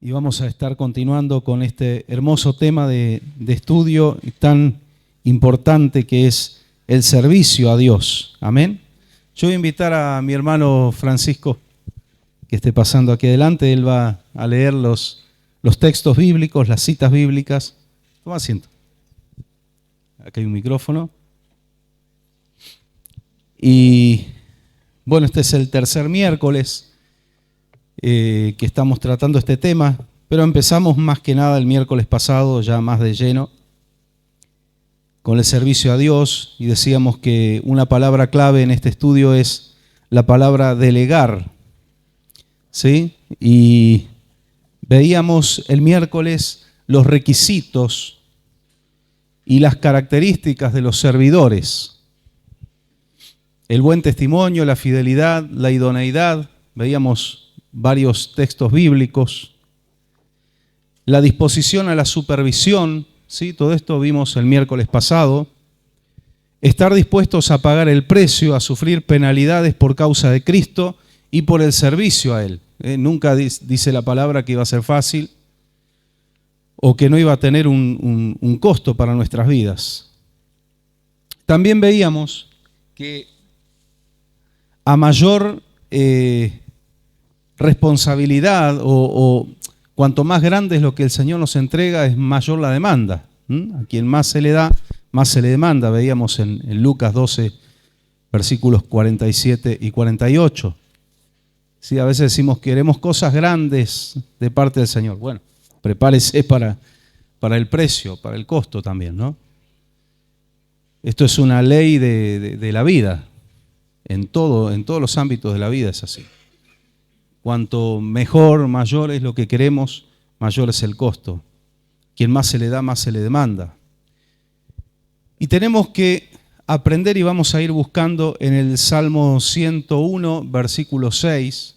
y vamos a estar continuando con este hermoso tema de estudio tan importante que es el servicio a Dios. Amén. Yo voy a invitar a mi hermano Francisco que esté pasando aquí adelante. Él va a leer los textos bíblicos, las citas bíblicas. Toma asiento. Acá hay un micrófono. Y bueno, este es el tercer miércoles que estamos tratando este tema, pero empezamos más que nada el miércoles pasado, ya más de lleno, con el servicio a Dios, y decíamos que una palabra clave en este estudio es la palabra delegar, ¿sí? Y veíamos el miércoles los requisitos y las características de los servidores. El buen testimonio, la fidelidad, la idoneidad, veíamos varios textos bíblicos, la disposición a la supervisión, ¿sí? Todo esto vimos el miércoles pasado, estar dispuestos a pagar el precio, a sufrir penalidades por causa de Cristo y por el servicio a Él. Nunca dice la palabra que iba a ser fácil o que no iba a tener un costo para nuestras vidas. También veíamos que a mayor responsabilidad o cuanto más grande es lo que el Señor nos entrega, es mayor la demanda. A quien más se le da, más se le demanda. Veíamos en Lucas 12, versículos 47 y 48. Sí, a veces decimos queremos cosas grandes de parte del Señor. Bueno, prepárese para el precio, para el costo también, ¿no? Esto es una ley de la vida. En todos los ámbitos de la vida es así. Cuanto mejor, mayor es lo que queremos, mayor es el costo. Quien más se le da, más se le demanda. Y tenemos que aprender, y vamos a ir buscando en el Salmo 101, versículo 6.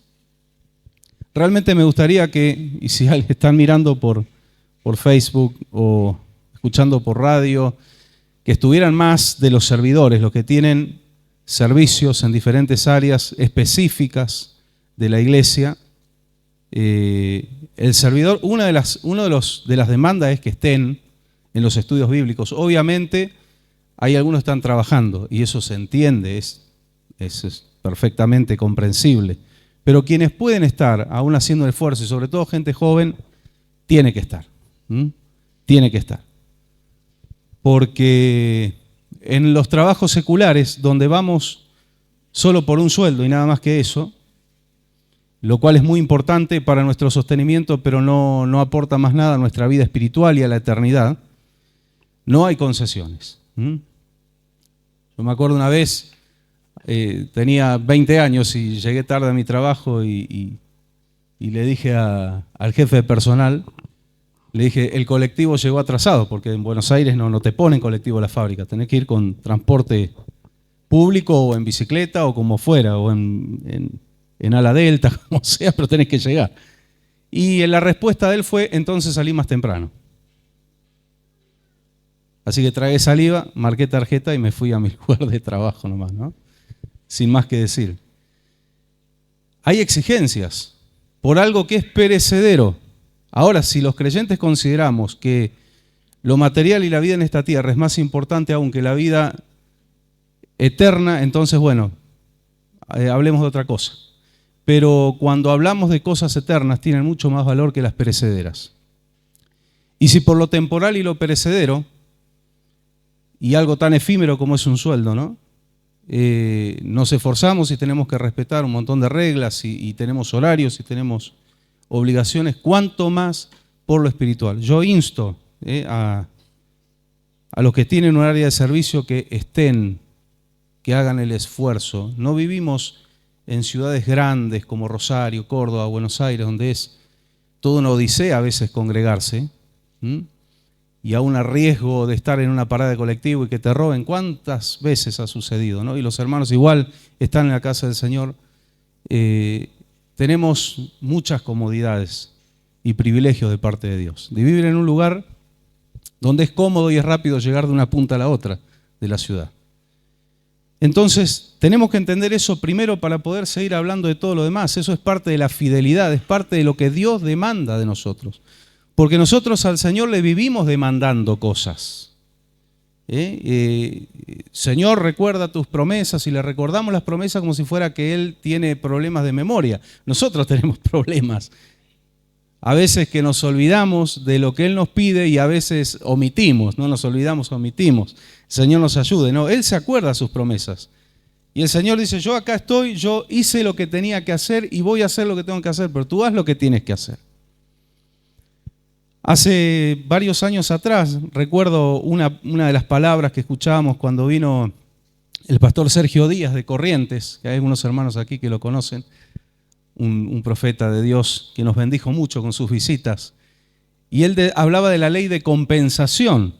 Realmente me gustaría que, y si están mirando por Facebook o escuchando por radio, que estuvieran más de los servidores, los que tienen servicios en diferentes áreas específicas de la iglesia. El servidor, una de las demandas es que estén en los estudios bíblicos. Obviamente hay algunos que están trabajando y eso se entiende, es perfectamente comprensible. Pero quienes pueden estar aún haciendo el esfuerzo, y sobre todo gente joven, tiene que estar. Tiene que estar. Porque en los trabajos seculares, donde vamos solo por un sueldo y nada más que eso, lo cual es muy importante para nuestro sostenimiento, pero no aporta más nada a nuestra vida espiritual y a la eternidad, no hay concesiones. Yo me acuerdo una vez, tenía 20 años y llegué tarde a mi trabajo y le dije al jefe de personal, le dije, el colectivo llegó atrasado, porque en Buenos Aires no te ponen colectivo a la fábrica, tenés que ir con transporte público o en bicicleta o como fuera, o en ala delta, como sea, pero tenés que llegar. Y la respuesta de él fue, entonces salí más temprano. Así que tragué saliva, marqué tarjeta y me fui a mi lugar de trabajo nomás, ¿no? Sin más que decir. Hay exigencias por algo que es perecedero. Ahora, si los creyentes consideramos que lo material y la vida en esta tierra es más importante aún que la vida eterna, entonces, bueno, hablemos de otra cosa. Pero cuando hablamos de cosas eternas, tienen mucho más valor que las perecederas. Y si por lo temporal y lo perecedero, y algo tan efímero como es un sueldo, ¿no? Nos esforzamos y tenemos que respetar un montón de reglas y tenemos horarios y tenemos obligaciones, cuanto más por lo espiritual. Yo insto a los que tienen un área de servicio que estén, que hagan el esfuerzo. No vivimos en ciudades grandes como Rosario, Córdoba, Buenos Aires, donde es toda una odisea a veces congregarse, y aún a riesgo de estar en una parada de colectivo y que te roben. ¿Cuántas veces ha sucedido, no? Y los hermanos igual están en la casa del Señor. Tenemos muchas comodidades y privilegios de parte de Dios, de vivir en un lugar donde es cómodo y es rápido llegar de una punta a la otra de la ciudad. Entonces, tenemos que entender eso primero para poder seguir hablando de todo lo demás. Eso es parte de la fidelidad, es parte de lo que Dios demanda de nosotros. Porque nosotros al Señor le vivimos demandando cosas. Señor, recuerda tus promesas, y le recordamos las promesas como si fuera que Él tiene problemas de memoria. Nosotros tenemos problemas. A veces que nos olvidamos de lo que Él nos pide y a veces omitimos, no nos olvidamos, omitimos. El Señor nos ayude, no, Él se acuerda de sus promesas. Y el Señor dice, yo acá estoy, yo hice lo que tenía que hacer y voy a hacer lo que tengo que hacer, pero tú haz lo que tienes que hacer. Hace varios años atrás, recuerdo una de las palabras que escuchábamos cuando vino el pastor Sergio Díaz de Corrientes, que hay algunos hermanos aquí que lo conocen, un profeta de Dios que nos bendijo mucho con sus visitas. Y él hablaba de la ley de compensación.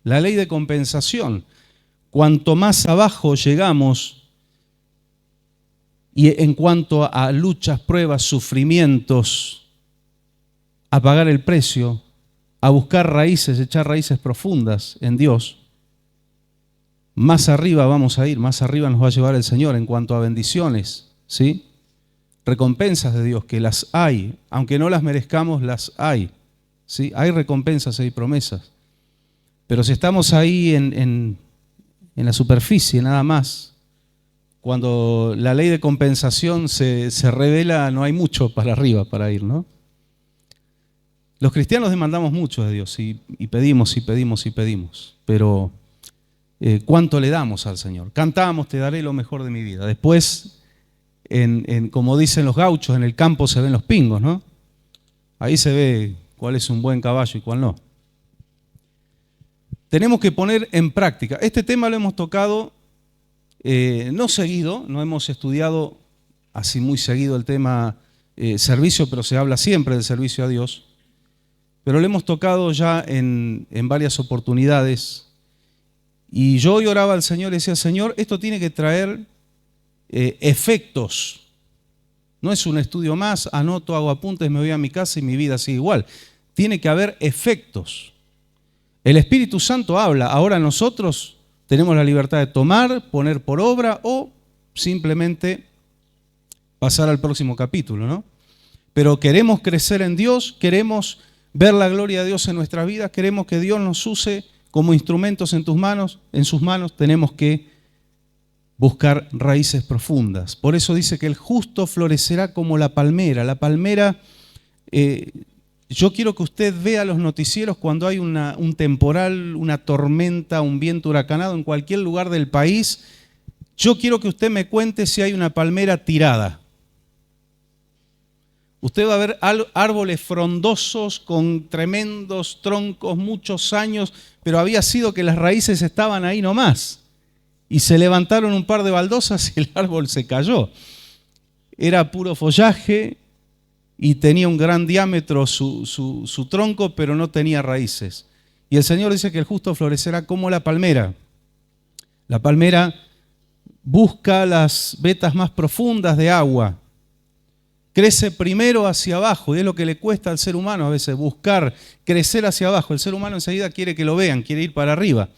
La ley de compensación. Cuanto más abajo llegamos, y en cuanto a luchas, pruebas, sufrimientos, a pagar el precio, a buscar raíces, echar raíces profundas en Dios, más arriba vamos a ir, más arriba nos va a llevar el Señor en cuanto a bendiciones, ¿sí? Recompensas de Dios, que las hay, aunque no las merezcamos, las hay, ¿sí? Hay recompensas, hay promesas. Pero si estamos ahí en la superficie nada más, cuando la ley de compensación se revela, no hay mucho para arriba para ir, ¿no? Los cristianos demandamos mucho de Dios y pedimos y pedimos y pedimos, pero ¿cuánto le damos al Señor? Cantamos, te daré lo mejor de mi vida. Después, como dicen los gauchos, en el campo se ven los pingos, ¿no? Ahí se ve cuál es un buen caballo y cuál no. Tenemos que poner en práctica. Este tema lo hemos tocado no seguido, no hemos estudiado así muy seguido el tema servicio, pero se habla siempre del servicio a Dios. Pero lo hemos tocado ya en varias oportunidades. Y yo hoy oraba al Señor y decía, Señor, esto tiene que traer efectos. No es un estudio más, anoto, hago apuntes, me voy a mi casa y mi vida sigue igual. Tiene que haber efectos. El Espíritu Santo habla. Ahora nosotros tenemos la libertad de tomar, poner por obra o simplemente pasar al próximo capítulo, ¿no? Pero queremos crecer en Dios, queremos ver la gloria de Dios en nuestras vidas, queremos que Dios nos use como instrumentos en sus manos, tenemos que buscar raíces profundas. Por eso dice que el justo florecerá como la palmera. La palmera, yo quiero que usted vea los noticieros cuando hay un temporal, una tormenta, un viento huracanado en cualquier lugar del país. Yo quiero que usted me cuente si hay una palmera tirada. Usted va a ver árboles frondosos con tremendos troncos, muchos años, pero había sido que las raíces estaban ahí nomás. Y se levantaron un par de baldosas y el árbol se cayó. Era puro follaje y tenía un gran diámetro su tronco, pero no tenía raíces. Y el Señor dice que el justo florecerá como la palmera. La palmera busca las vetas más profundas de agua. Crece primero hacia abajo, y es lo que le cuesta al ser humano a veces, buscar crecer hacia abajo. El ser humano enseguida quiere que lo vean, quiere ir para arriba.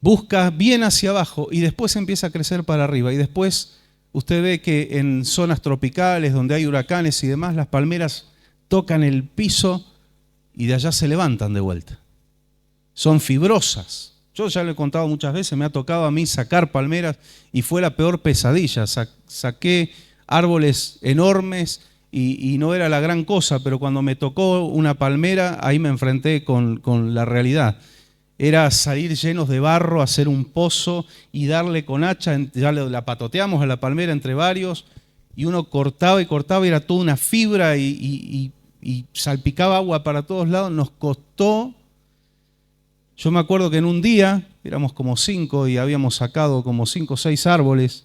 Busca bien hacia abajo y después empieza a crecer para arriba. Y después usted ve que en zonas tropicales donde hay huracanes y demás, las palmeras tocan el piso y de allá se levantan de vuelta. Son fibrosas. Yo ya lo he contado muchas veces, me ha tocado a mí sacar palmeras y fue la peor pesadilla. Saqué árboles enormes y no era la gran cosa, pero cuando me tocó una palmera, ahí me enfrenté con la realidad. Era salir llenos de barro, hacer un pozo y darle con hacha, ya la patoteamos a la palmera entre varios, y uno cortaba y cortaba y era toda una fibra y salpicaba agua para todos lados. Nos costó, yo me acuerdo que en un día, éramos como 5 y habíamos sacado como 5 o 6 árboles,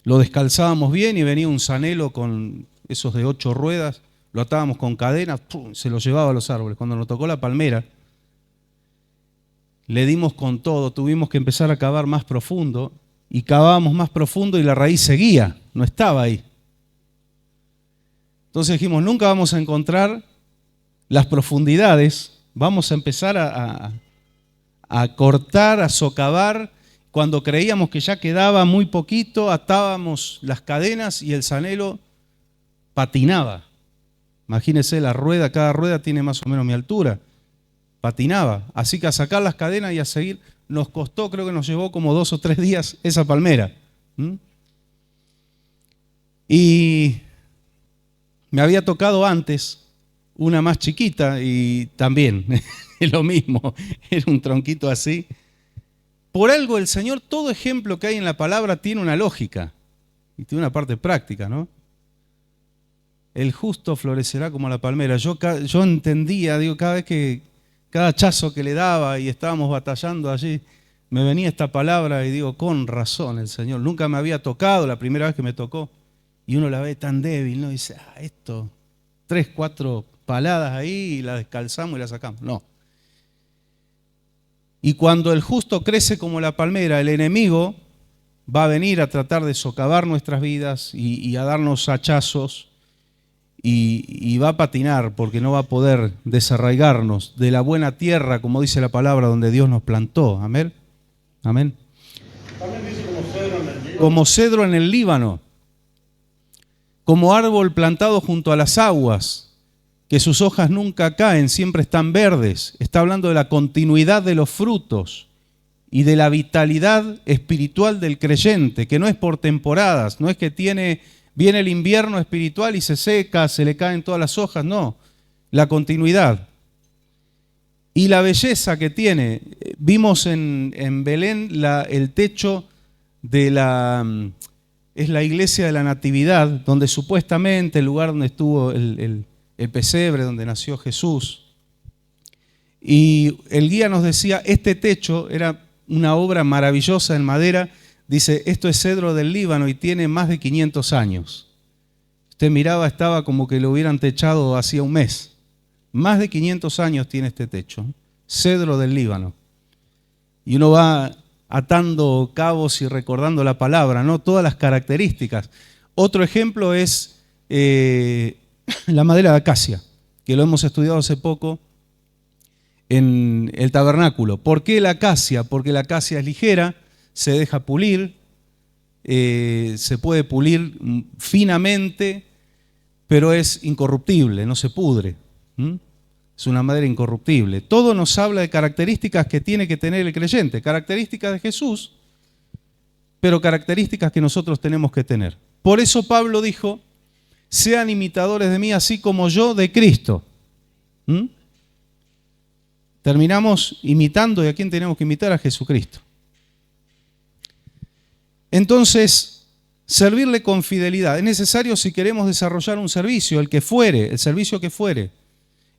lo descalzábamos bien y venía un zanelo con esos de 8 ruedas, lo atábamos con cadenas, se lo llevaba a los árboles. Cuando nos tocó la palmera, le dimos con todo, tuvimos que empezar a cavar más profundo y cavábamos más profundo y la raíz seguía, no estaba ahí. Entonces dijimos, nunca vamos a encontrar las profundidades, vamos a empezar a cortar, a socavar Cuando creíamos que ya quedaba muy poquito, atábamos las cadenas y el sanelo patinaba. Imagínense la rueda, cada rueda tiene más o menos mi altura. Patinaba. Así que a sacar las cadenas y a seguir, nos costó, creo que nos llevó como 2 o 3 días esa palmera. Y me había tocado antes una más chiquita y también es lo mismo, era un tronquito así. Por algo el Señor, todo ejemplo que hay en la palabra tiene una lógica y tiene una parte práctica, ¿no? El justo florecerá como la palmera. Yo entendía, digo, cada hachazo que le daba y estábamos batallando allí, me venía esta palabra y digo, con razón el Señor. Nunca me había tocado, la primera vez que me tocó. Y uno la ve tan débil, ¿no? Y dice, esto, 3, 4 paladas ahí y la descalzamos y la sacamos. No. Y cuando el justo crece como la palmera, el enemigo va a venir a tratar de socavar nuestras vidas y a darnos hachazos y va a patinar porque no va a poder desarraigarnos de la buena tierra, como dice la palabra, donde Dios nos plantó. Amén. Amén. También dice como cedro en el Líbano. Como cedro en el Líbano, como árbol plantado junto a las aguas, que sus hojas nunca caen, siempre están verdes. Está hablando de la continuidad de los frutos y de la vitalidad espiritual del creyente, que no es por temporadas, no es que viene el invierno espiritual y se seca, se le caen todas las hojas, no, la continuidad. Y la belleza que tiene, vimos en Belén el techo es la iglesia de la Natividad, donde supuestamente el lugar donde estuvo el pesebre, donde nació Jesús. Y el guía nos decía, este techo era una obra maravillosa en madera. Dice, esto es cedro del Líbano y tiene más de 500 años. Usted miraba, estaba como que lo hubieran techado hacía un mes. Más de 500 años tiene este techo, cedro del Líbano. Y uno va atando cabos y recordando la palabra, ¿no? Todas las características. Otro ejemplo es la madera de acacia, que lo hemos estudiado hace poco en el tabernáculo. ¿Por qué la acacia? Porque la acacia es ligera, se deja pulir, se puede pulir finamente, pero es incorruptible, no se pudre. Es una madera incorruptible. Todo nos habla de características que tiene que tener el creyente, características de Jesús, pero características que nosotros tenemos que tener. Por eso Pablo dijo, sean imitadores de mí así como yo de Cristo. Terminamos imitando, ¿y a quién tenemos que imitar? A Jesucristo. Entonces, servirle con fidelidad. Es necesario si queremos desarrollar un servicio, el servicio que fuere.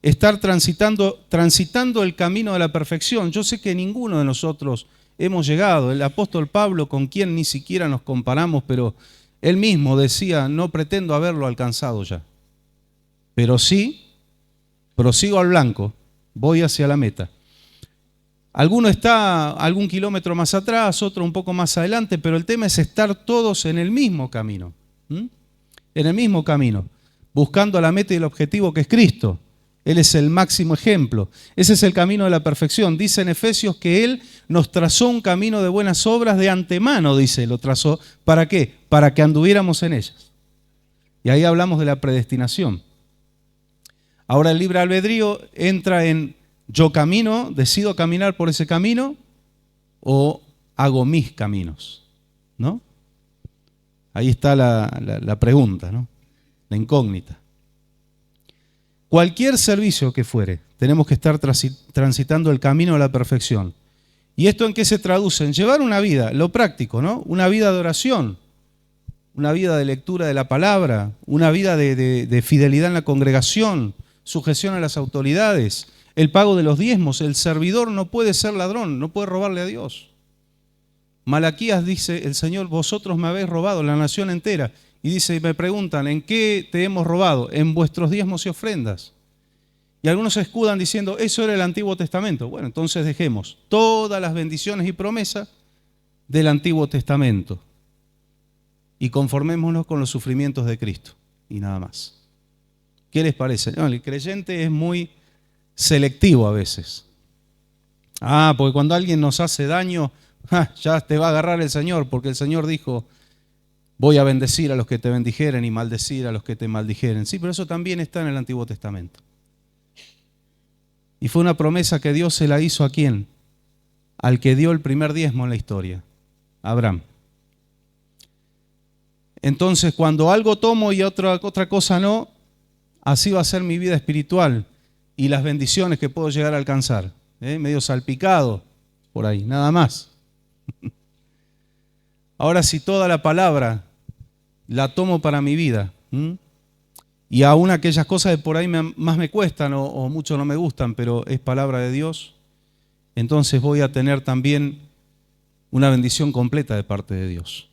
Estar transitando el camino de la perfección. Yo sé que ninguno de nosotros hemos llegado. El apóstol Pablo, con quien ni siquiera nos comparamos, pero él mismo decía, no pretendo haberlo alcanzado ya. Pero sí, prosigo al blanco, voy hacia la meta. Alguno está algún kilómetro más atrás, otro un poco más adelante, pero el tema es estar todos en el mismo camino. En el mismo camino, buscando la meta y el objetivo que es Cristo. Él es el máximo ejemplo. Ese es el camino de la perfección. Dice en Efesios que Él nos trazó un camino de buenas obras de antemano, dice, lo trazó. ¿Para qué? Para que anduviéramos en ellas. Y ahí hablamos de la predestinación. Ahora el libre albedrío entra en yo camino, decido caminar por ese camino o hago mis caminos, ¿no? Ahí está la pregunta, ¿no? La incógnita. Cualquier servicio que fuere, tenemos que estar transitando el camino de la perfección. ¿Y esto en qué se traduce? En llevar una vida, lo práctico, ¿no? Una vida de oración, una vida de lectura de la palabra, una vida de fidelidad en la congregación, sujeción a las autoridades, el pago de los diezmos. El servidor no puede ser ladrón, no puede robarle a Dios. Malaquías dice, el Señor, vosotros me habéis robado, la nación entera. Y dice, me preguntan, ¿en qué te hemos robado? En vuestros diezmos y ofrendas. Y algunos se escudan diciendo, eso era el Antiguo Testamento. Bueno, entonces dejemos todas las bendiciones y promesas del Antiguo Testamento y conformémonos con los sufrimientos de Cristo y nada más. ¿Qué les parece? No, el creyente es muy selectivo a veces. Porque cuando alguien nos hace daño, Ya te va a agarrar el Señor, porque el Señor dijo, voy a bendecir a los que te bendijeren y maldecir a los que te maldijeren. Sí, pero eso también está en el Antiguo Testamento. Y fue una promesa que Dios se la hizo ¿a quién? Al que dio el primer diezmo en la historia, Abraham. Entonces, cuando algo tomo y otra cosa no, así va a ser mi vida espiritual y las bendiciones que puedo llegar a alcanzar. Medio salpicado por ahí, nada más. Ahora, si toda la palabra la tomo para mi vida, y aún aquellas cosas que por ahí más me cuestan o mucho no me gustan, pero es palabra de Dios, entonces voy a tener también una bendición completa de parte de Dios.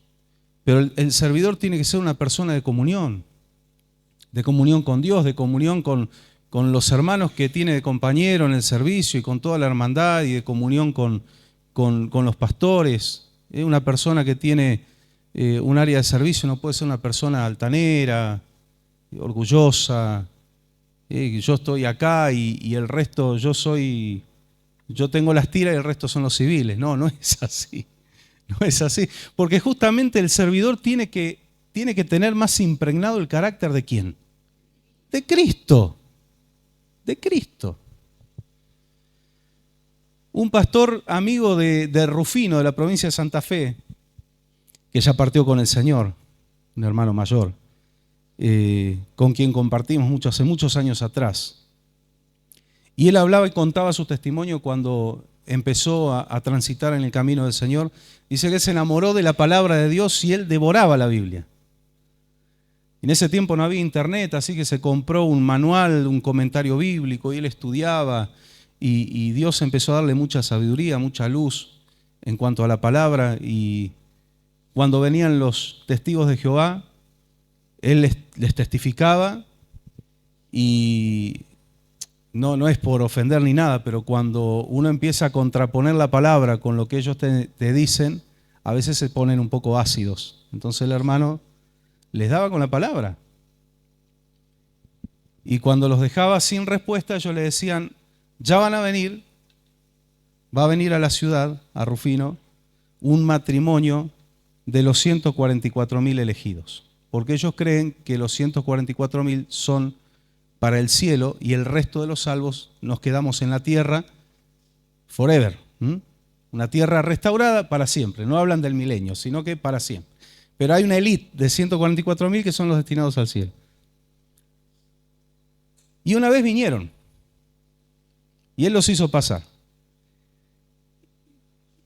Pero el servidor tiene que ser una persona de comunión con Dios, de comunión con los hermanos que tiene de compañero en el servicio y con toda la hermandad y de comunión con los pastores. Una persona que tiene un área de servicio no puede ser una persona altanera, orgullosa. Yo estoy acá y el resto yo tengo las tiras y el resto son los civiles. No, no es así. No es así. Porque justamente el servidor tiene que tener más impregnado el carácter ¿de quién? De Cristo. De Cristo. Un pastor amigo de Rufino, de la provincia de Santa Fe, que ya partió con el Señor, un hermano mayor, con quien compartimos hace muchos años atrás. Y él hablaba y contaba su testimonio cuando empezó a transitar en el camino del Señor. Dice que él se enamoró de la palabra de Dios y él devoraba la Biblia. En ese tiempo no había internet, así que se compró un manual, un comentario bíblico y él estudiaba y Dios empezó a darle mucha sabiduría, mucha luz en cuanto a la palabra. Y cuando venían los testigos de Jehová, él les testificaba y no es por ofender ni nada, pero cuando uno empieza a contraponer la palabra con lo que ellos te dicen, a veces se ponen un poco ácidos. Entonces el hermano les daba con la palabra. Y cuando los dejaba sin respuesta, ellos le decían, ya van a venir, va a venir a la ciudad, a Rufino, un matrimonio de los 144.000 elegidos. Porque ellos creen que los 144.000 son para el cielo y el resto de los salvos nos quedamos en la tierra forever. Una tierra restaurada para siempre. No hablan del milenio, sino que para siempre. Pero hay una élite de 144.000 que son los destinados al cielo. Y una vez vinieron. Y él los hizo pasar.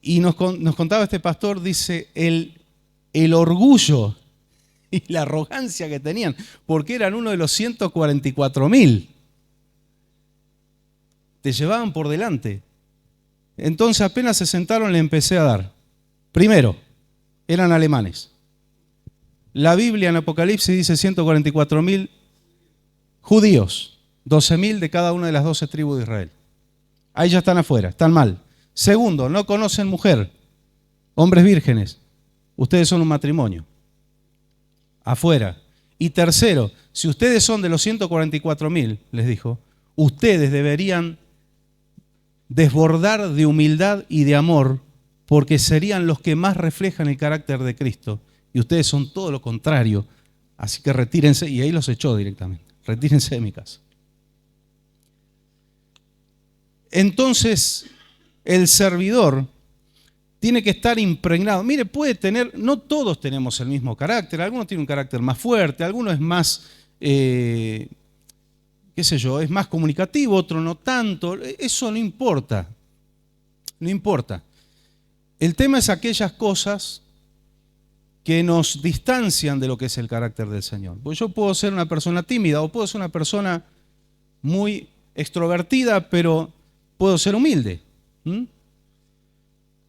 Y nos contaba este pastor, dice, el orgullo y la arrogancia que tenían, porque eran uno de los 144.000. Te llevaban por delante. Entonces apenas se sentaron le empecé a dar. Primero, eran alemanes. La Biblia en Apocalipsis dice 144.000 judíos, 12.000 de cada una de las 12 tribus de Israel. Ahí ya están afuera, están mal. Segundo, no conocen mujer, hombres vírgenes. Ustedes son un matrimonio. Afuera. Y tercero, si ustedes son de los 144.000, les dijo, ustedes deberían desbordar de humildad y de amor porque serían los que más reflejan el carácter de Cristo. Y ustedes son todo lo contrario. Así que retírense. Y ahí los echó directamente. Retírense de mi casa. Entonces, el servidor tiene que estar impregnado. Mire, puede tener, no todos tenemos el mismo carácter. Algunos tienen un carácter más fuerte, algunos es más, qué sé yo, es más comunicativo, otro no tanto. Eso no importa. No importa. El tema es aquellas cosas que nos distancian de lo que es el carácter del Señor. Pues yo puedo ser una persona tímida o puedo ser una persona muy extrovertida, pero puedo ser humilde.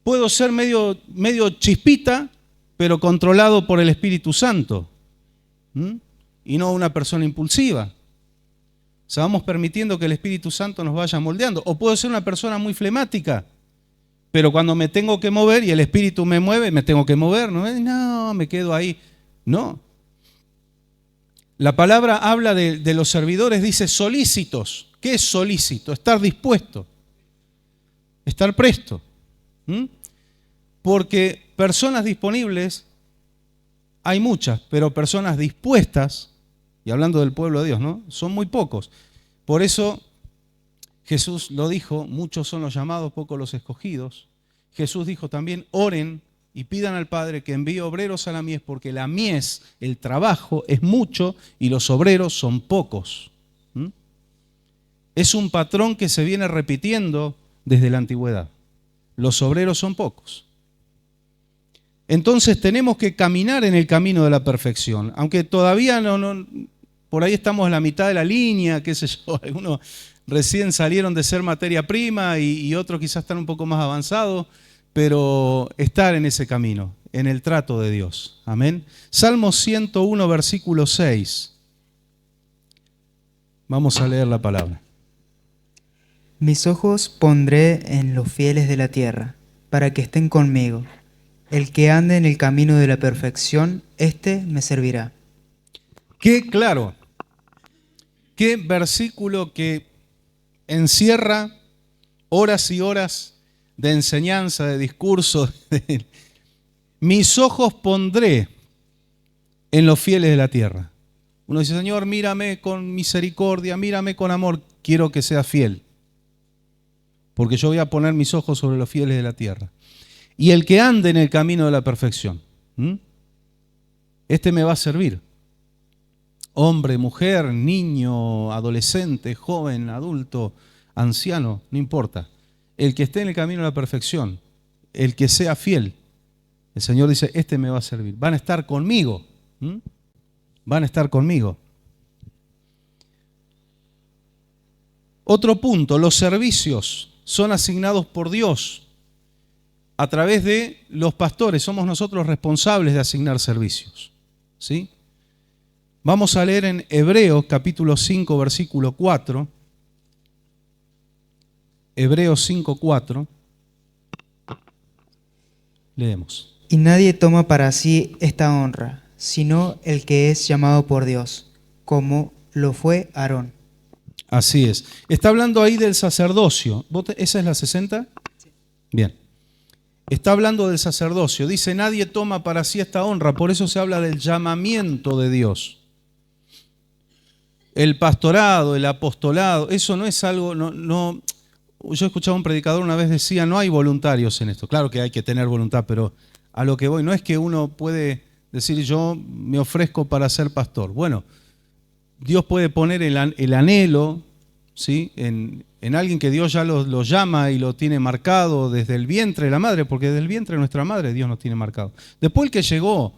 Puedo ser medio chispita, pero controlado por el Espíritu Santo. Y no una persona impulsiva. O sea, vamos permitiendo que el Espíritu Santo nos vaya moldeando. O puedo ser una persona muy flemática, pero cuando me tengo que mover y el Espíritu me mueve, me tengo que mover. No, me quedo ahí. No. La palabra habla de los servidores, dice solícitos. ¿Qué es solícito? Estar dispuesto. Estar presto. Porque personas disponibles hay muchas, pero personas dispuestas, y hablando del pueblo de Dios, ¿no? Son muy pocos. Por eso Jesús lo dijo, muchos son los llamados, pocos los escogidos. Jesús dijo también, oren y pidan al Padre que envíe obreros a la mies, porque la mies, el trabajo, es mucho y los obreros son pocos. Es un patrón que se viene repitiendo desde la antigüedad. Los obreros son pocos. Entonces tenemos que caminar en el camino de la perfección, aunque todavía por ahí estamos en la mitad de la línea, qué sé yo, algunos recién salieron de ser materia prima y otros quizás están un poco más avanzados, pero estar en ese camino, en el trato de Dios. Amén. Salmo 101, versículo 6. Vamos a leer la palabra. Mis ojos pondré en los fieles de la tierra, para que estén conmigo. El que ande en el camino de la perfección, éste me servirá. Qué claro, qué versículo que encierra horas y horas de enseñanza, de discurso. Mis ojos pondré en los fieles de la tierra. Uno dice, Señor, mírame con misericordia, mírame con amor, quiero que seas fiel. Porque yo voy a poner mis ojos sobre los fieles de la tierra. Y el que ande en el camino de la perfección, este me va a servir. Hombre, mujer, niño, adolescente, joven, adulto, anciano, no importa. El que esté en el camino de la perfección, el que sea fiel, el Señor dice, este me va a servir. Van a estar conmigo. Van a estar conmigo. Otro punto, los servicios son asignados por Dios a través de los pastores. Somos nosotros responsables de asignar servicios. ¿Sí? Vamos a leer en Hebreos capítulo 5, versículo 4. Hebreos 5, 4. Leemos. Y nadie toma para sí esta honra, sino el que es llamado por Dios, como lo fue Aarón. Así es. Está hablando ahí del sacerdocio. ¿Esa es la 60? Bien. Está hablando del sacerdocio. Dice, nadie toma para sí esta honra. Por eso se habla del llamamiento de Dios. El pastorado, el apostolado, eso no es algo... Yo he escuchado a un predicador una vez decía, no hay voluntarios en esto. Claro que hay que tener voluntad, pero a lo que voy, no es que uno puede decir, yo me ofrezco para ser pastor. Bueno, Dios puede poner el anhelo, ¿sí?, en alguien que Dios ya lo llama y lo tiene marcado desde el vientre de la madre, porque desde el vientre de nuestra madre Dios nos tiene marcado. Después el que llegó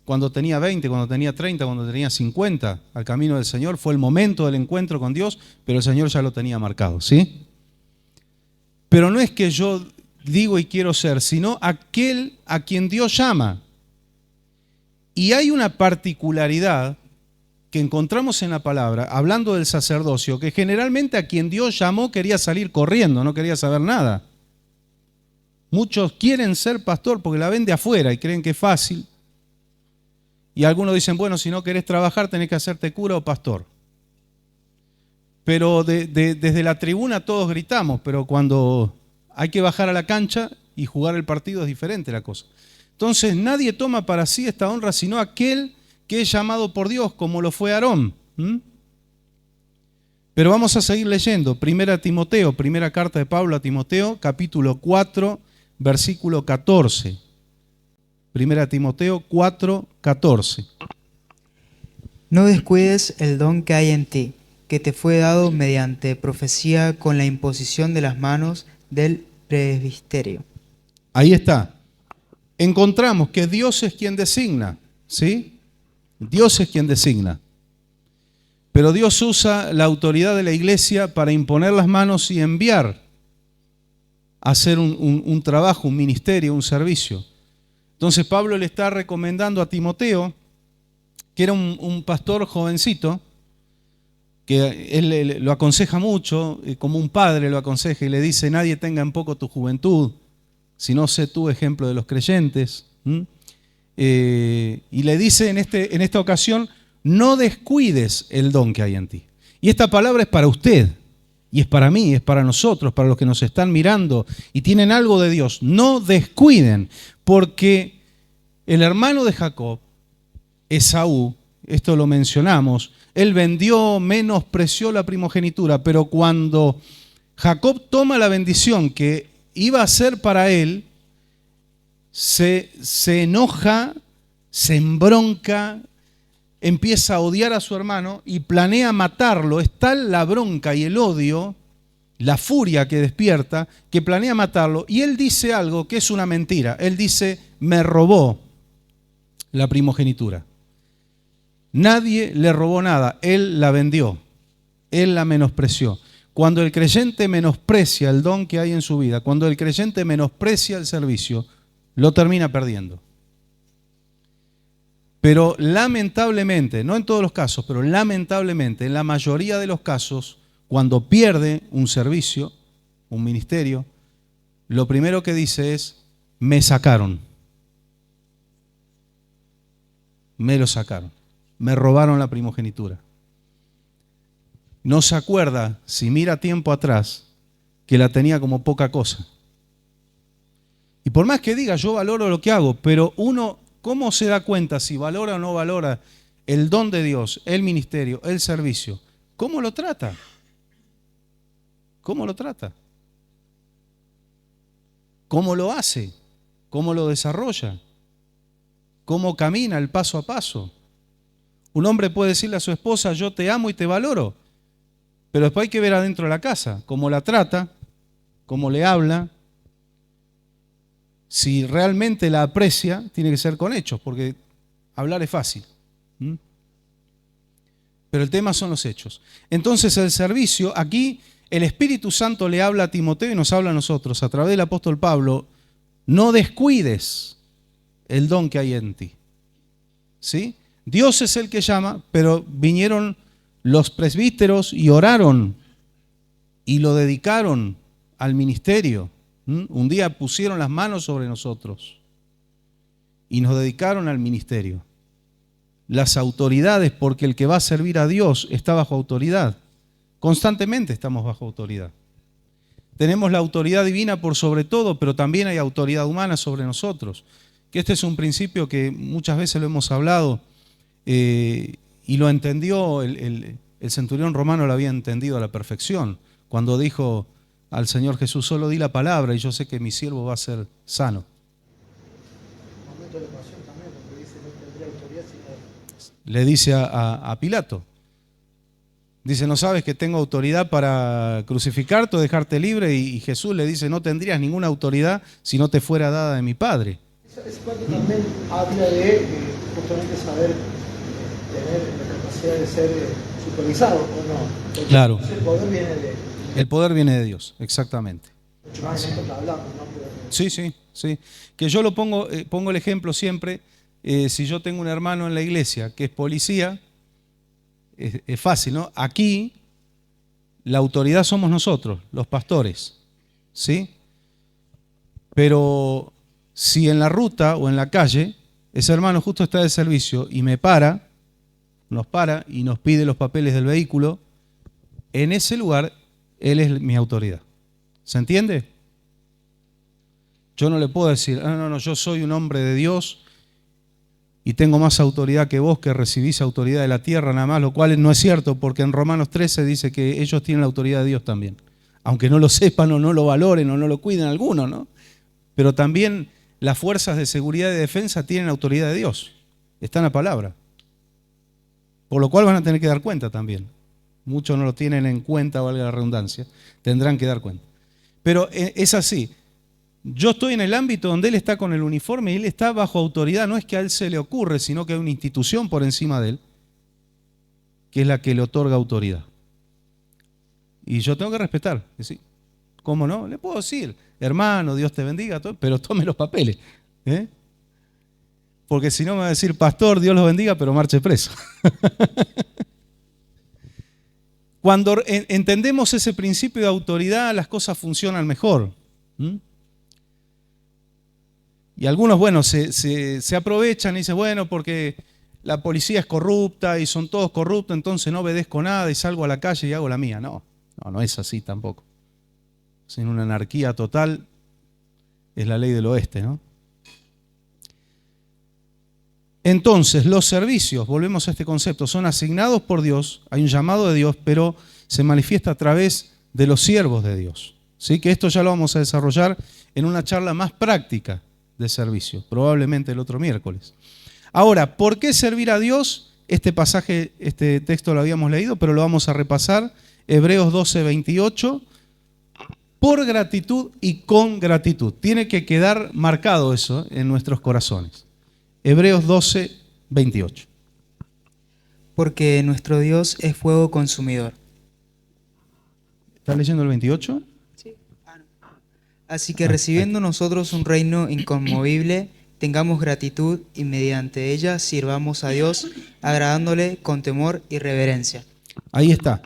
cuando tenía 20, cuando tenía 30, cuando tenía 50 al camino del Señor, fue el momento del encuentro con Dios, pero el Señor ya lo tenía marcado, ¿sí? Pero no es que yo digo y quiero ser, sino aquel a quien Dios llama. Y hay una particularidad que encontramos en la palabra, hablando del sacerdocio, que generalmente a quien Dios llamó quería salir corriendo, no quería saber nada. Muchos quieren ser pastor porque la ven de afuera y creen que es fácil. Y algunos dicen, bueno, si no querés trabajar tenés que hacerte cura o pastor. Pero desde la tribuna todos gritamos, pero cuando hay que bajar a la cancha y jugar el partido es diferente la cosa. Entonces nadie toma para sí esta honra sino aquel que es llamado por Dios, como lo fue Aarón. Pero vamos a seguir leyendo. Primera carta de Pablo a Timoteo, capítulo 4, versículo 14. Primera Timoteo 4, 14. No descuides el don que hay en ti, que te fue dado mediante profecía con la imposición de las manos del presbiterio. Ahí está. Encontramos que Dios es quien designa, ¿sí? Dios es quien designa. Pero Dios usa la autoridad de la iglesia para imponer las manos y enviar a hacer un trabajo, un ministerio, un servicio. Entonces Pablo le está recomendando a Timoteo, que era un pastor jovencito, que él lo aconseja mucho, como un padre lo aconseja y le dice, nadie tenga en poco tu juventud, sino sé tú ejemplo de los creyentes. Y le dice en esta ocasión, no descuides el don que hay en ti. Y esta palabra es para usted, y es para mí, es para nosotros, para los que nos están mirando y tienen algo de Dios. No descuiden, Porque el hermano de Jacob, Esaú, esto lo mencionamos, él vendió, menospreció la primogenitura, pero cuando Jacob toma la bendición que iba a ser para él, se enoja, se embronca, empieza a odiar a su hermano y planea matarlo. Es tal la bronca y el odio, la furia que despierta, que planea matarlo. Y él dice algo que es una mentira. Él dice, me robó la primogenitura. Nadie le robó nada, él la vendió, él la menospreció. Cuando el creyente menosprecia el don que hay en su vida, cuando el creyente menosprecia el servicio, lo termina perdiendo. Pero lamentablemente, no en todos los casos, pero lamentablemente en la mayoría de los casos, cuando pierde un servicio, un ministerio, lo primero que dice es, me sacaron. Me lo sacaron. Me robaron la primogenitura. No se acuerda, si mira tiempo atrás, que la tenía como poca cosa. Y por más que diga, yo valoro lo que hago, pero uno, ¿cómo se da cuenta si valora o no valora el don de Dios, el ministerio, el servicio? ¿Cómo lo trata? ¿Cómo lo trata? ¿Cómo lo hace? ¿Cómo lo desarrolla? ¿Cómo camina el paso a paso? Un hombre puede decirle a su esposa, yo te amo y te valoro, pero después hay que ver adentro de la casa, cómo la trata, cómo le habla. Si realmente la aprecia, tiene que ser con hechos, porque hablar es fácil. Pero el tema son los hechos. Entonces el servicio, aquí el Espíritu Santo le habla a Timoteo y nos habla a nosotros, a través del apóstol Pablo, no descuides el don que hay en ti. ¿Sí? Dios es el que llama, pero vinieron los presbíteros y oraron y lo dedicaron al ministerio. Un día pusieron las manos sobre nosotros y nos dedicaron al ministerio. Las autoridades, porque el que va a servir a Dios está bajo autoridad. Constantemente estamos bajo autoridad. Tenemos la autoridad divina por sobre todo, pero también hay autoridad humana sobre nosotros. Que este es un principio que muchas veces lo hemos hablado y lo entendió, el centurión romano lo había entendido a la perfección, cuando dijo al Señor Jesús, solo di la palabra y yo sé que mi siervo va a ser sano. Le dice a Pilato, dice, ¿no sabes que tengo autoridad para crucificarte o dejarte libre? Y Jesús le dice, no tendrías ninguna autoridad si no te fuera dada de mi Padre. Esa parte también habla de justamente saber tener la capacidad de ser supervisado o no. Porque claro. El poder viene de... El poder viene de Dios, exactamente. Mucho más en esto que hablamos, ¿no? Pero... Sí. Que yo lo pongo el ejemplo siempre, si yo tengo un hermano en la iglesia que es policía, es fácil, ¿no? Aquí la autoridad somos nosotros, los pastores, ¿sí? Pero si en la ruta o en la calle ese hermano justo está de servicio y nos para y nos pide los papeles del vehículo, en ese lugar él es mi autoridad. ¿Se entiende? Yo no le puedo decir, no, yo soy un hombre de Dios y tengo más autoridad que vos, que recibís autoridad de la tierra nada más, lo cual no es cierto, porque en Romanos 13 dice que ellos tienen la autoridad de Dios también. Aunque no lo sepan o no lo valoren o no lo cuiden algunos, ¿no? Pero también las fuerzas de seguridad y de defensa tienen autoridad de Dios. Está en la palabra. Por lo cual van a tener que dar cuenta también. Muchos no lo tienen en cuenta, valga la redundancia. Tendrán que dar cuenta. Pero es así. Yo estoy en el ámbito donde él está con el uniforme y él está bajo autoridad. No es que a él se le ocurre, sino que hay una institución por encima de él, que es la que le otorga autoridad. Y yo tengo que respetar. ¿Sí? ¿Cómo no? Le puedo decir, hermano, Dios te bendiga, pero tome los papeles. Porque si no me va a decir, pastor, Dios los bendiga, pero marche preso. Cuando entendemos ese principio de autoridad, las cosas funcionan mejor. Y algunos, bueno, se aprovechan y dicen, bueno, porque la policía es corrupta y son todos corruptos, entonces no obedezco nada y salgo a la calle y hago la mía. No es así tampoco. Sin una anarquía total es la ley del oeste, ¿no? Entonces, los servicios, volvemos a este concepto, son asignados por Dios, hay un llamado de Dios, pero se manifiesta a través de los siervos de Dios. ¿Sí? Que esto ya lo vamos a desarrollar en una charla más práctica de servicio, probablemente el otro miércoles. Ahora, ¿por qué servir a Dios? Este pasaje, este texto lo habíamos leído, pero lo vamos a repasar. Hebreos 12, 28. Por gratitud y con gratitud. Tiene que quedar marcado eso en nuestros corazones. Hebreos 12, 28. Porque nuestro Dios es fuego consumidor. ¿Estás leyendo el 28? Sí. Así que recibiendo nosotros un reino inconmovible, tengamos gratitud y mediante ella sirvamos a Dios, agradándole con temor y reverencia. Ahí está.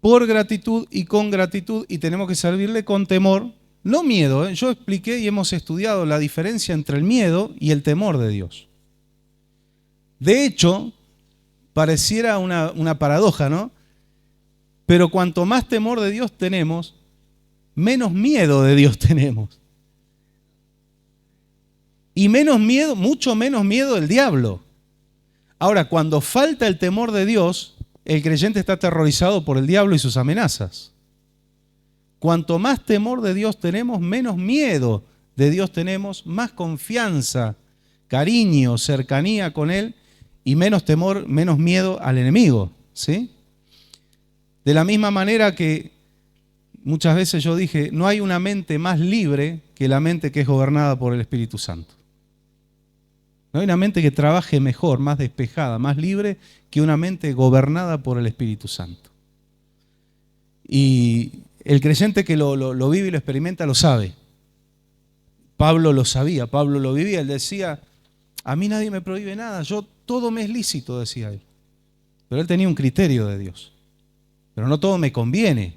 Por gratitud y con gratitud, y tenemos que servirle con temor, no miedo. Yo expliqué y hemos estudiado la diferencia entre el miedo y el temor de Dios. De hecho, pareciera una paradoja, ¿no? Pero cuanto más temor de Dios tenemos, menos miedo de Dios tenemos. Y menos miedo, mucho menos miedo del diablo. Ahora, cuando falta el temor de Dios, el creyente está aterrorizado por el diablo y sus amenazas. Cuanto más temor de Dios tenemos, menos miedo de Dios tenemos, más confianza, cariño, cercanía con Él y menos temor, menos miedo al enemigo, ¿sí? De la misma manera que muchas veces yo dije, no hay una mente más libre que la mente que es gobernada por el Espíritu Santo. No hay una mente que trabaje mejor, más despejada, más libre que una mente gobernada por el Espíritu Santo. Y el creyente que lo vive y lo experimenta lo sabe. Pablo lo sabía, Pablo lo vivía. Él decía, a mí nadie me prohíbe nada, todo me es lícito, decía él. Pero él tenía un criterio de Dios. Pero no todo me conviene.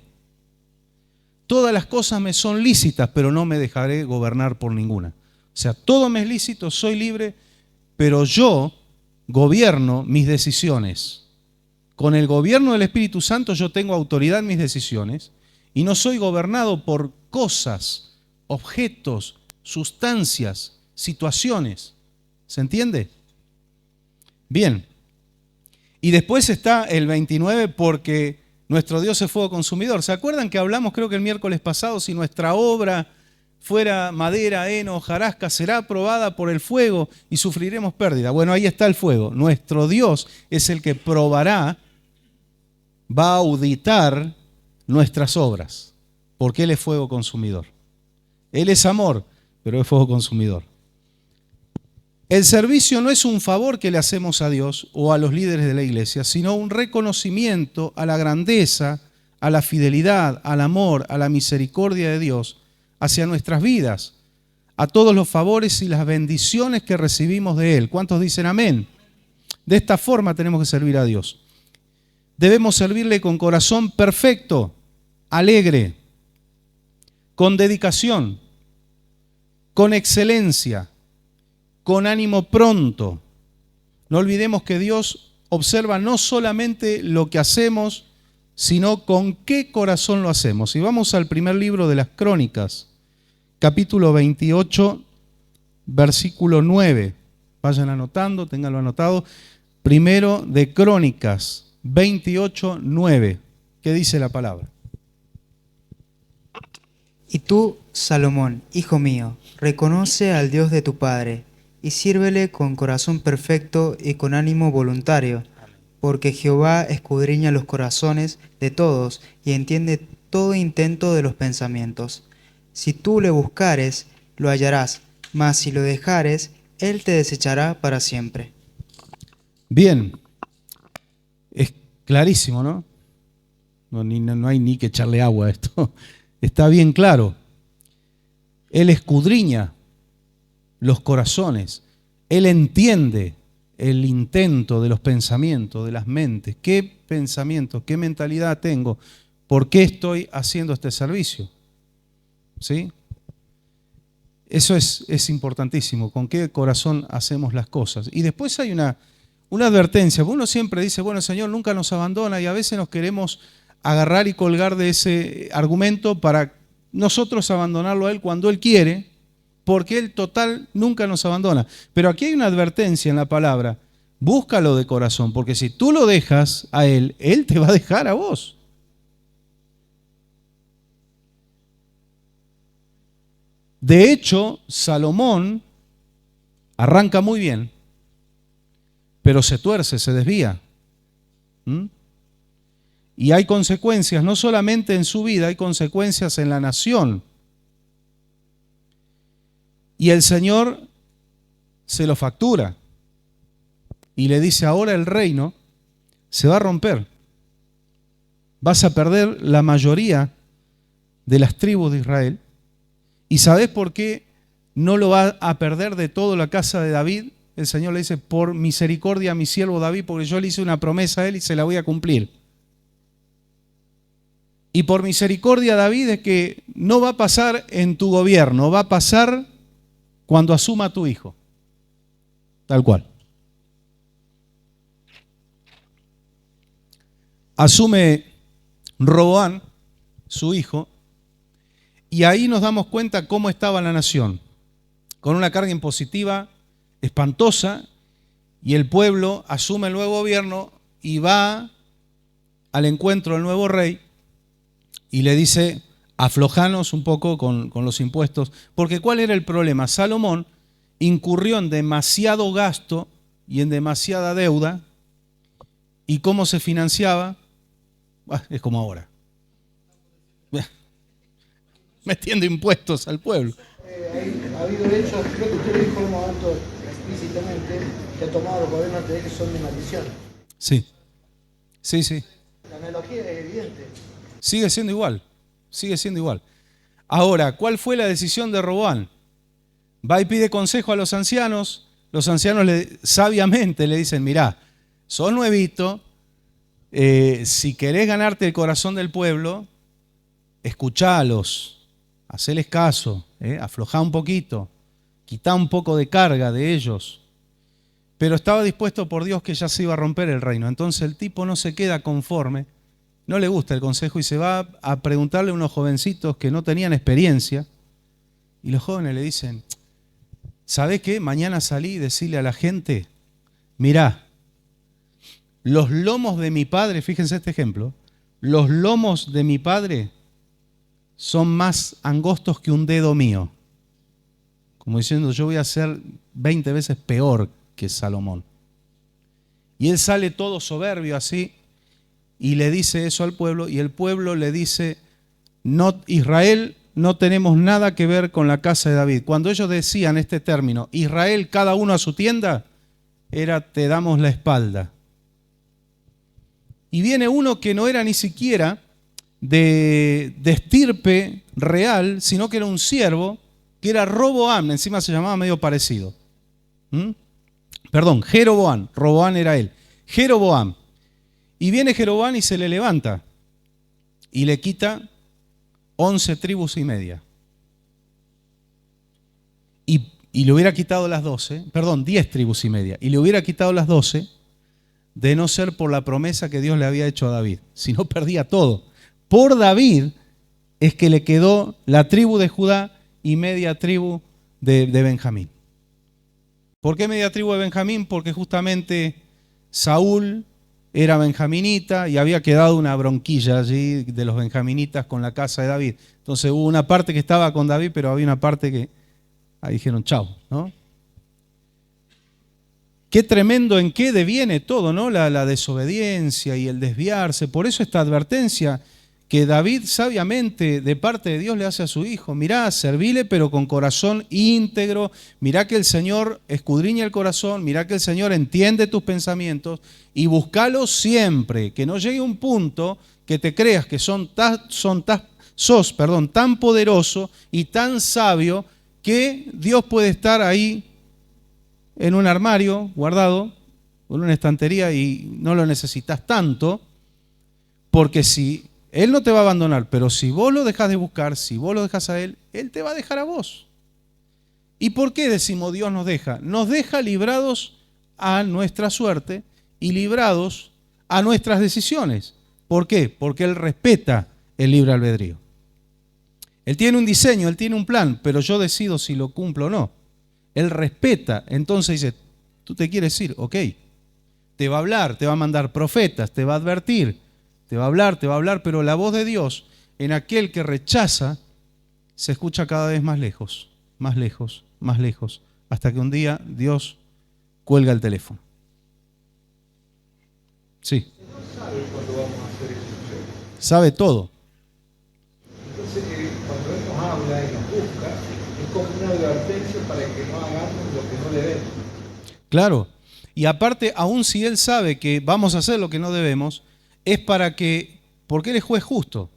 Todas las cosas me son lícitas, pero no me dejaré gobernar por ninguna. O sea, todo me es lícito, soy libre, pero yo gobierno mis decisiones. Con el gobierno del Espíritu Santo yo tengo autoridad en mis decisiones y no soy gobernado por cosas, objetos, sustancias, situaciones. ¿Se entiende? Bien. Y después está el 29 porque nuestro Dios es fuego consumidor. ¿Se acuerdan que hablamos, creo que el miércoles pasado, si nuestra obra fuera madera, heno, hojarasca, será probada por el fuego y sufriremos pérdida? Bueno, ahí está el fuego. Nuestro Dios es el que probará, va a auditar nuestras obras, porque Él es fuego consumidor. Él es amor, pero es fuego consumidor. El servicio no es un favor que le hacemos a Dios o a los líderes de la iglesia, sino un reconocimiento a la grandeza, a la fidelidad, al amor, a la misericordia de Dios hacia nuestras vidas, a todos los favores y las bendiciones que recibimos de Él. ¿Cuántos dicen amén? De esta forma tenemos que servir a Dios. Debemos servirle con corazón perfecto, alegre, con dedicación, con excelencia, con ánimo pronto. No olvidemos que Dios observa no solamente lo que hacemos, sino con qué corazón lo hacemos. Y vamos al primer libro de las Crónicas, capítulo 28, versículo 9. Vayan anotando, ténganlo anotado. Primero de Crónicas, 28, 9. ¿Qué dice la palabra? Y tú, Salomón, hijo mío, reconoce al Dios de tu padre, y sírvele con corazón perfecto y con ánimo voluntario, porque Jehová escudriña los corazones de todos y entiende todo intento de los pensamientos. Si tú le buscares, lo hallarás, mas si lo dejares, él te desechará para siempre. Bien, es clarísimo, ¿no? No hay ni que echarle agua a esto. Está bien claro. Él escudriña los corazones. Él entiende el intento de los pensamientos, de las mentes. ¿Qué pensamiento, qué mentalidad tengo? ¿Por qué estoy haciendo este servicio? ¿Sí? Eso es importantísimo. ¿Con qué corazón hacemos las cosas? Y después hay una advertencia. Uno siempre dice, bueno, el Señor nunca nos abandona, y a veces nos queremos agarrar y colgar de ese argumento para nosotros abandonarlo a Él cuando Él quiere, porque Él total nunca nos abandona. Pero aquí hay una advertencia en la palabra, búscalo de corazón, porque si tú lo dejas a Él, Él te va a dejar a vos. De hecho, Salomón arranca muy bien, pero se tuerce, se desvía. Y hay consecuencias, no solamente en su vida, hay consecuencias en la nación. Y el Señor se lo factura y le dice, ahora el reino se va a romper. Vas a perder la mayoría de las tribus de Israel. ¿Y sabés por qué no lo va a perder de todo la casa de David? El Señor le dice, por misericordia a mi siervo David, porque yo le hice una promesa a él y se la voy a cumplir. Y por misericordia David es que no va a pasar en tu gobierno, va a pasar cuando asuma tu hijo. Tal cual. Asume Roboam, su hijo, y ahí nos damos cuenta cómo estaba la nación, con una carga impositiva espantosa, y el pueblo asume el nuevo gobierno y va al encuentro del nuevo rey y le dice, aflojanos un poco con los impuestos, porque ¿cuál era el problema? Salomón incurrió en demasiado gasto y en demasiada deuda, ¿y cómo se financiaba? Es como ahora. Metiendo impuestos al pueblo. Ha habido hechos, creo que usted dijo en un momento explícitamente, que ha tomado los gobiernos de que son de maldición. Sí, sí, sí. La analogía es evidente. Sigue siendo igual, sigue siendo igual. Ahora, ¿cuál fue la decisión de Roboam? Va y pide consejo a los ancianos sabiamente le dicen, mirá, sos nuevito, si querés ganarte el corazón del pueblo, escuchalos, haceles caso, aflojá un poquito, quitá un poco de carga de ellos. Pero estaba dispuesto por Dios que ya se iba a romper el reino. Entonces el tipo no se queda conforme, no le gusta el consejo y se va a preguntarle a unos jovencitos que no tenían experiencia. Y los jóvenes le dicen, ¿sabés qué? Mañana salí y decirle a la gente, mirá, los lomos de mi padre, fíjense este ejemplo, los lomos de mi padre son más angostos que un dedo mío. Como diciendo, yo voy a ser 20 veces peor que Salomón. Y él sale todo soberbio así y le dice eso al pueblo, y el pueblo le dice, no, Israel, no tenemos nada que ver con la casa de David. Cuando ellos decían este término, Israel, cada uno a su tienda, era te damos la espalda. Y viene uno que no era ni siquiera de estirpe real, sino que era un siervo, que era Roboam, encima se llamaba medio parecido. Perdón, Jeroboam, Roboam era él. Jeroboam. Y viene Jeroboam y se le levanta y le quita 11 tribus y media. Y le hubiera quitado las 12, perdón, 10 tribus y media, y le hubiera quitado las 12 de no ser por la promesa que Dios le había hecho a David, si no perdía todo. Por David es que le quedó la tribu de Judá y media tribu de Benjamín. ¿Por qué media tribu de Benjamín? Porque justamente Saúl era benjaminita y había quedado una bronquilla allí de los benjaminitas con la casa de David. Entonces hubo una parte que estaba con David, pero había una parte que ahí dijeron chau, ¿no? Qué tremendo en qué deviene todo, ¿no? La desobediencia y el desviarse. Por eso esta advertencia que David sabiamente de parte de Dios le hace a su hijo. Mirá, servile pero con corazón íntegro. Mirá que el Señor escudriña el corazón. Mirá que el Señor entiende tus pensamientos. Y búscalo siempre. Que no llegue un punto que te creas que sos tan poderoso y tan sabio que Dios puede estar ahí en un armario guardado, en una estantería y no lo necesitas tanto. Porque si Él no te va a abandonar, pero si vos lo dejás de buscar, si vos lo dejás a Él, Él te va a dejar a vos. ¿Y por qué decimos Dios nos deja? Nos deja librados a nuestra suerte y librados a nuestras decisiones. ¿Por qué? Porque Él respeta el libre albedrío. Él tiene un diseño, Él tiene un plan, pero yo decido si lo cumplo o no. Él respeta, entonces dice, tú te quieres ir, ok. Te va a hablar, te va a mandar profetas, te va a advertir, te va a hablar, pero la voz de Dios en aquel que rechaza se escucha cada vez más lejos, más lejos, más lejos, hasta que un día Dios cuelga el teléfono. Sí. ¿Sabe cuándo vamos a hacer eso? Sabe todo. Entonces, cuando Él nos habla y nos busca, es como una advertencia para que no hagamos lo que no debemos. Claro. Y aparte, aun si Él sabe que vamos a hacer lo que no debemos, es para que, porque Él es juez justo,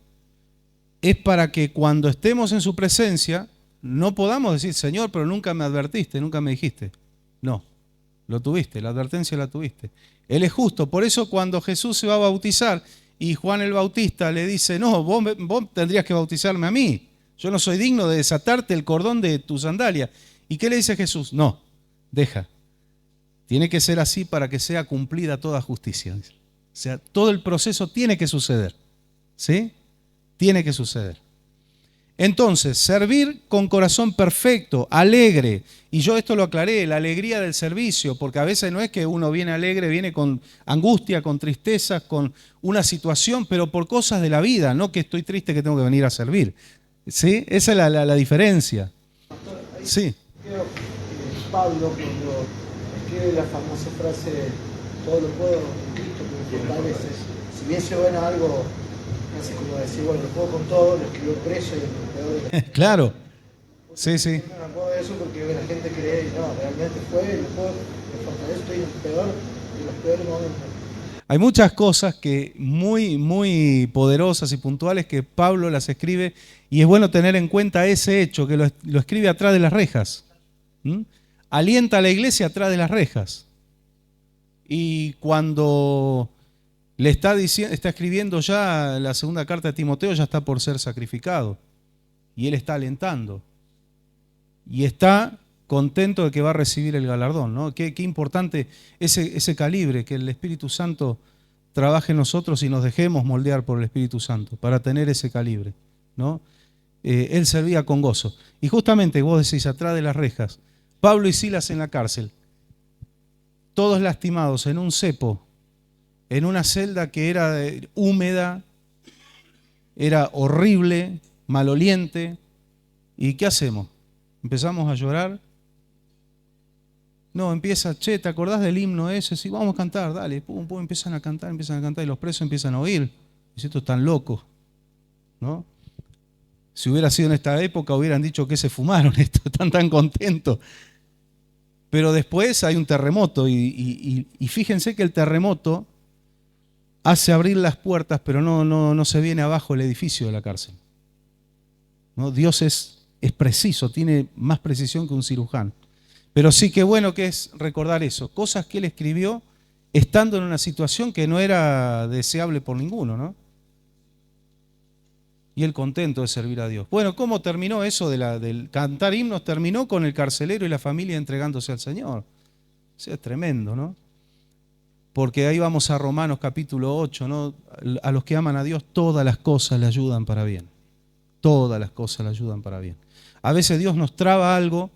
es para que cuando estemos en su presencia no podamos decir, Señor, pero nunca me advertiste, nunca me dijiste. No, lo tuviste, la advertencia la tuviste. Él es justo, por eso cuando Jesús se va a bautizar y Juan el Bautista le dice, no, vos tendrías que bautizarme a mí, yo no soy digno de desatarte el cordón de tu sandalia. ¿Y qué le dice Jesús? No, deja, tiene que ser así para que sea cumplida toda justicia. O sea, todo el proceso tiene que suceder, ¿sí? Tiene que suceder. Entonces, servir con corazón perfecto, alegre, y yo esto lo aclaré, la alegría del servicio, porque a veces no es que uno viene alegre, viene con angustia, con tristeza, con una situación, pero por cosas de la vida, no que estoy triste que tengo que venir a servir. ¿Sí? Esa es la diferencia. Sí. Creo que Pablo, cuando escribe la famosa frase, todo lo puedo en Cristo que me fortalece, si bien se bueno algo, así como decir, bueno, lo puedo con todo, lo escribió preso y en el peor de la... Claro. Sí, sí. No me acuerdo de eso porque la gente cree, no, realmente fue, lo puedo, me fortalece, estoy en el peor de los peores momentos. Hay muchas cosas que muy poderosas y puntuales que Pablo las escribe y es bueno tener en cuenta ese hecho, que lo escribe atrás de las rejas. Alienta a la iglesia atrás de las rejas. Y cuando le está escribiendo ya la segunda carta de Timoteo, ya está por ser sacrificado. Y él está alentando. Y está contento de que va a recibir el galardón, ¿no? Qué importante ese calibre, que el Espíritu Santo trabaje en nosotros y nos dejemos moldear por el Espíritu Santo para tener ese calibre, ¿no? Él servía con gozo. Y justamente vos decís, atrás de las rejas, Pablo y Silas en la cárcel, todos lastimados en un cepo, en una celda que era húmeda, era horrible, maloliente. ¿Y qué hacemos? ¿Empezamos a llorar? No, empieza, che, ¿te acordás del himno ese? Sí, vamos a cantar, dale, pum, pum, empiezan a cantar, y los presos empiezan a oír. Y estos están locos, ¿no? Si hubiera sido en esta época, hubieran dicho que se fumaron esto, están tan contentos. Pero después hay un terremoto y fíjense que el terremoto hace abrir las puertas, pero no se viene abajo el edificio de la cárcel, ¿no? Dios es preciso, tiene más precisión que un cirujano. Pero sí que bueno que es recordar eso, cosas que él escribió estando en una situación que no era deseable por ninguno, ¿no? Y él contento de servir a Dios. Bueno, ¿cómo terminó eso del cantar himnos? Terminó con el carcelero y la familia entregándose al Señor. O sea, es tremendo, ¿no? Porque ahí vamos a Romanos capítulo 8, ¿no? A los que aman a Dios, todas las cosas le ayudan para bien. Todas las cosas le ayudan para bien. A veces Dios nos traba algo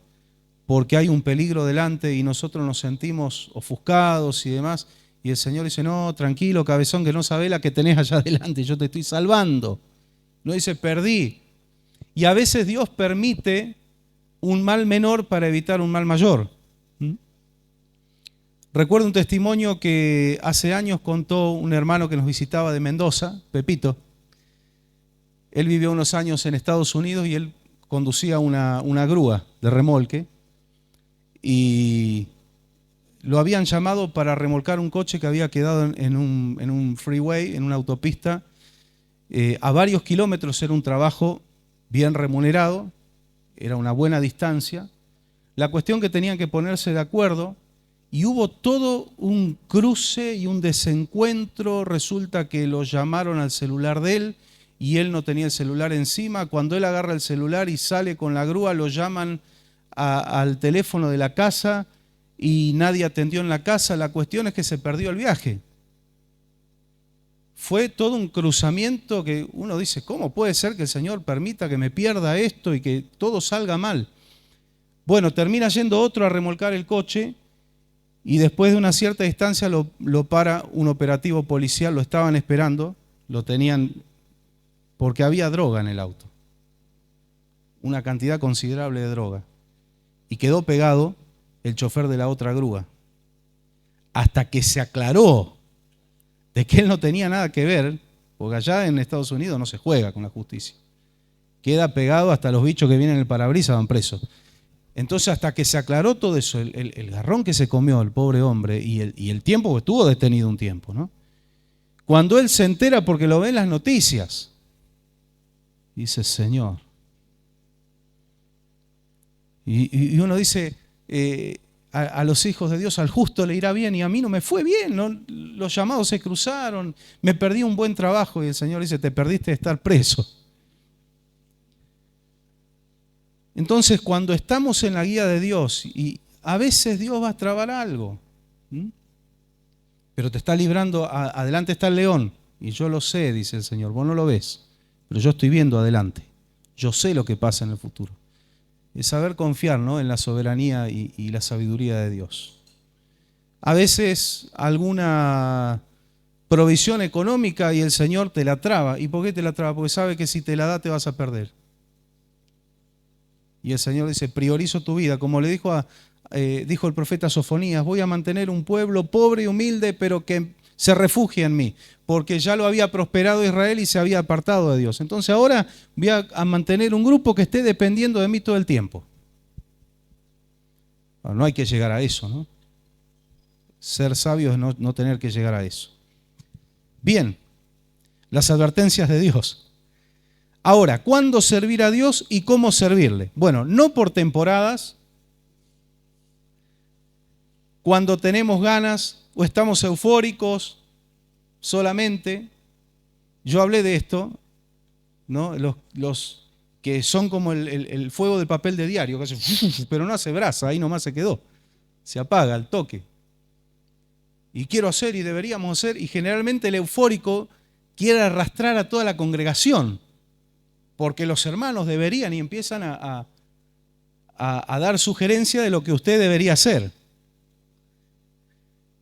porque hay un peligro delante y nosotros nos sentimos ofuscados y demás. Y el Señor dice, no, tranquilo, cabezón, que no sabés la que tenés allá adelante, yo te estoy salvando. No dice, perdí. Y a veces Dios permite un mal menor para evitar un mal mayor. Recuerdo un testimonio que hace años contó un hermano que nos visitaba de Mendoza, Pepito. Él vivió unos años en Estados Unidos y él conducía una grúa de remolque y lo habían llamado para remolcar un coche que había quedado en un freeway, en una autopista, a varios kilómetros. Era un trabajo bien remunerado, era una buena distancia. La cuestión que tenían que ponerse de acuerdo y hubo todo un cruce y un desencuentro. Resulta que lo llamaron al celular de él y él no tenía el celular encima. Cuando él agarra el celular y sale con la grúa, lo llaman al teléfono de la casa y nadie atendió en la casa. La cuestión es que se perdió el viaje. fue todo un cruzamiento que uno dice, ¿cómo puede ser que el Señor permita que me pierda esto y que todo salga mal? Bueno, termina yendo otro a remolcar el coche y después de una cierta distancia lo para un operativo policial, lo estaban esperando, lo tenían porque había droga en el auto, una cantidad considerable de droga, y quedó pegado el chofer de la otra grúa, hasta que se aclaró de que él no tenía nada que ver, porque allá en Estados Unidos no se juega con la justicia. Queda pegado, hasta los bichos que vienen en el parabrisas van presos. Entonces, hasta que se aclaró todo eso, el garrón que se comió el pobre hombre y el tiempo que estuvo detenido un tiempo, ¿no? Cuando él se entera porque lo ve en las noticias, dice, Señor. Y uno dice, a los hijos de Dios, al justo le irá bien y a mí no me fue bien, ¿no? Los llamados se cruzaron, me perdí un buen trabajo y el Señor dice, te perdiste de estar preso. Entonces, cuando estamos en la guía de Dios, y a veces Dios va a trabar algo, pero te está librando, adelante está el león, y yo lo sé, dice el Señor, vos no lo ves, pero yo estoy viendo adelante, yo sé lo que pasa en el futuro. Es saber confiar, ¿no?, en la soberanía y la sabiduría de Dios. A veces alguna provisión económica y el Señor te la traba. ¿Y por qué te la traba? Porque sabe que si te la da te vas a perder. Y el Señor dice, priorizo tu vida. Como le dijo el profeta Sofonías, voy a mantener un pueblo pobre y humilde, pero que se refugie en mí, porque ya lo había prosperado Israel y se había apartado de Dios. Entonces ahora voy a mantener un grupo que esté dependiendo de mí todo el tiempo. No hay que llegar a eso, ¿no? Ser sabio es no tener que llegar a eso. Bien, las advertencias de Dios. Ahora, ¿cuándo servir a Dios y cómo servirle? Bueno, no por temporadas, cuando tenemos ganas o estamos eufóricos solamente. Yo hablé de esto, ¿no? Los que son como el fuego del papel de diario, que hace, pero no hace brasa, ahí nomás se quedó, se apaga al toque. Y quiero hacer y deberíamos hacer, y generalmente el eufórico quiere arrastrar a toda la congregación, porque los hermanos deberían y empiezan a dar sugerencia de lo que usted debería hacer.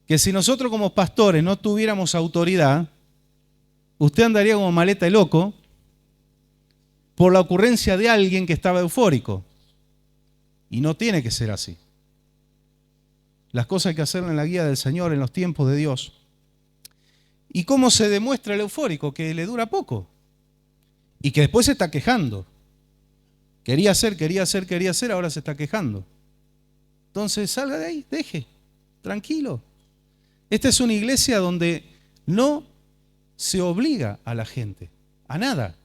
Que si nosotros como pastores no tuviéramos autoridad, usted andaría como maleta de loco por la ocurrencia de alguien que estaba eufórico. Y no tiene que ser así. Las cosas hay que hacerlas en la guía del Señor, en los tiempos de Dios. ¿Y cómo se demuestra el eufórico? Que le dura poco. Y que después se está quejando. Quería hacer, ahora se está quejando. Entonces salga de ahí, deje, tranquilo. Esta es una iglesia donde no se obliga a la gente, a nada.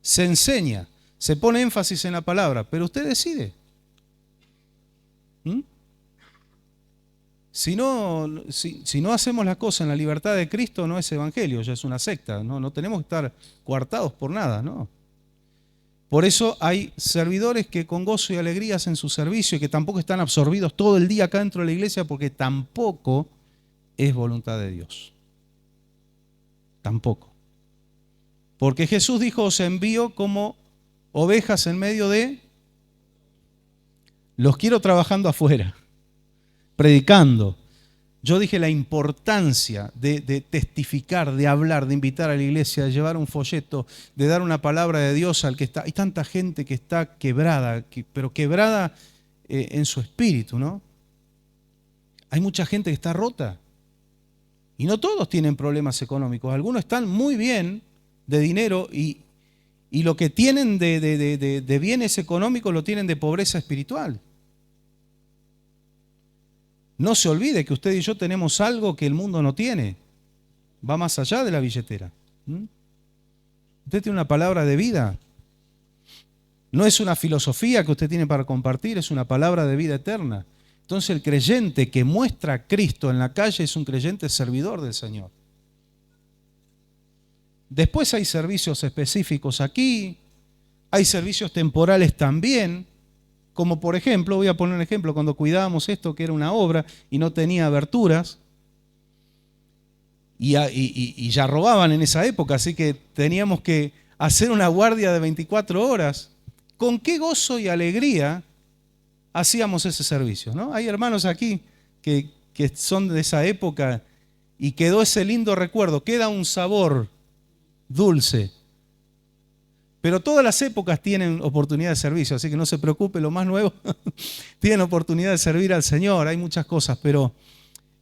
Se enseña, se pone énfasis en la palabra, pero usted decide. Si no hacemos las cosas en la libertad de Cristo, no es evangelio, ya es una secta. No tenemos que estar coartados por nada, ¿no? Por eso hay servidores que con gozo y alegría hacen su servicio y que tampoco están absorbidos todo el día acá dentro de la iglesia, porque tampoco es voluntad de Dios. Tampoco. Porque Jesús dijo, os envío como ovejas en medio de... Los quiero trabajando afuera, predicando. Yo dije la importancia de testificar, de hablar, de invitar a la iglesia, de llevar un folleto, de dar una palabra de Dios al que está. Hay tanta gente que está quebrada, pero quebrada en su espíritu, ¿no? Hay mucha gente que está rota. Y no todos tienen problemas económicos. Algunos están muy bien de dinero y lo que tienen de bienes económicos lo tienen de pobreza espiritual. No se olvide que usted y yo tenemos algo que el mundo no tiene. Va más allá de la billetera. Usted tiene una palabra de vida. No es una filosofía que usted tiene para compartir, es una palabra de vida eterna. Entonces el creyente que muestra a Cristo en la calle es un creyente servidor del Señor. Después hay servicios específicos aquí, hay servicios temporales también, como por ejemplo, voy a poner un ejemplo, cuando cuidábamos esto que era una obra y no tenía aberturas, y ya robaban en esa época, así que teníamos que hacer una guardia de 24 horas. ¿Con qué gozo y alegría hacíamos ese servicio, ¿no? Hay hermanos aquí que son de esa época y quedó ese lindo recuerdo, queda un sabor dulce. Pero todas las épocas tienen oportunidad de servicio, así que no se preocupe, lo más nuevo, tienen oportunidad de servir al Señor, hay muchas cosas, pero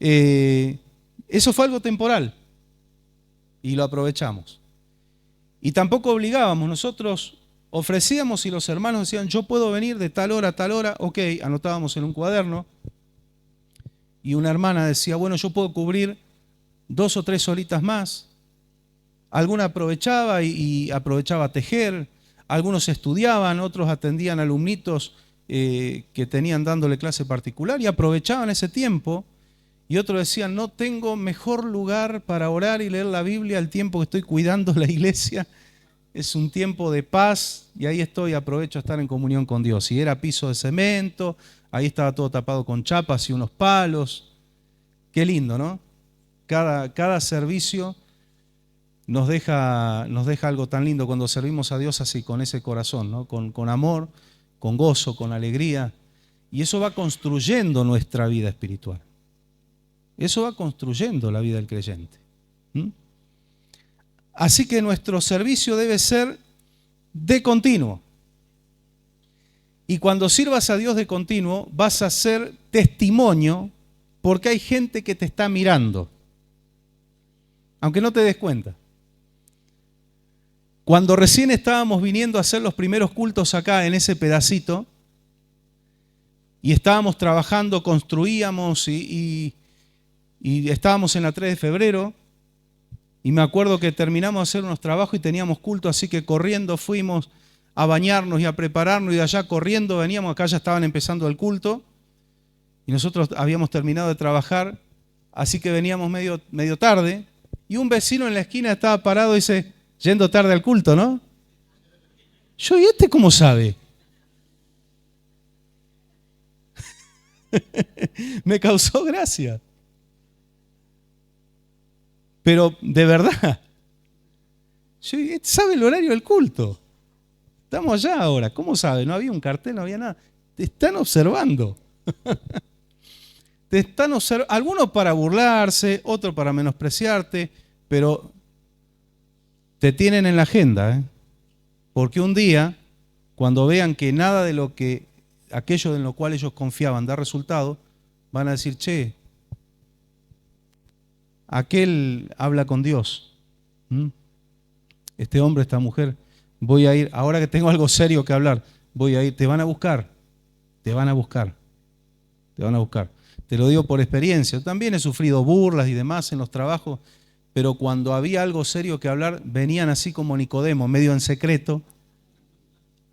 eso fue algo temporal y lo aprovechamos. Y tampoco obligábamos, nosotros ofrecíamos y los hermanos decían, yo puedo venir de tal hora a tal hora, ok, anotábamos en un cuaderno y una hermana decía, bueno, yo puedo cubrir 2 o 3 horitas más. Alguna aprovechaba y aprovechaba a tejer, algunos estudiaban, otros atendían alumnitos que tenían dándole clase particular y aprovechaban ese tiempo, y otros decían, no tengo mejor lugar para orar y leer la Biblia al tiempo que estoy cuidando la iglesia, es un tiempo de paz y ahí estoy, aprovecho a estar en comunión con Dios. Y era piso de cemento, ahí estaba todo tapado con chapas y unos palos, qué lindo, ¿no? Cada servicio nos deja algo tan lindo cuando servimos a Dios así, con ese corazón, ¿no? Con amor, con gozo, con alegría. Y eso va construyendo nuestra vida espiritual. Eso va construyendo la vida del creyente. Así que nuestro servicio debe ser de continuo. Y cuando sirvas a Dios de continuo, vas a ser testimonio porque hay gente que te está mirando, aunque no te des cuenta. Cuando recién estábamos viniendo a hacer los primeros cultos acá en ese pedacito y estábamos trabajando, construíamos y estábamos en la 3 de febrero y me acuerdo que terminamos de hacer unos trabajos y teníamos culto, así que corriendo fuimos a bañarnos y a prepararnos y de allá corriendo veníamos, acá ya estaban empezando el culto y nosotros habíamos terminado de trabajar, así que veníamos medio tarde y un vecino en la esquina estaba parado y dice, yendo tarde al culto, ¿no? Yo, ¿y este cómo sabe? Me causó gracia. Pero de verdad, yo, ¿este sabe el horario del culto? Estamos allá ahora, ¿cómo sabe? No había un cartel, no había nada. Te están observando. Te están observando, algunos para burlarse, otros para menospreciarte, pero te tienen en la agenda, ¿eh? Porque un día, cuando vean que nada de aquello en lo cual ellos confiaban da resultado, van a decir, che, aquel habla con Dios. Este hombre, esta mujer, voy a ir, ahora que tengo algo serio que hablar, voy a ir, te van a buscar, te van a buscar, te van a buscar. Te lo digo por experiencia, yo también he sufrido burlas y demás en los trabajos, pero cuando había algo serio que hablar, venían así como Nicodemo, medio en secreto,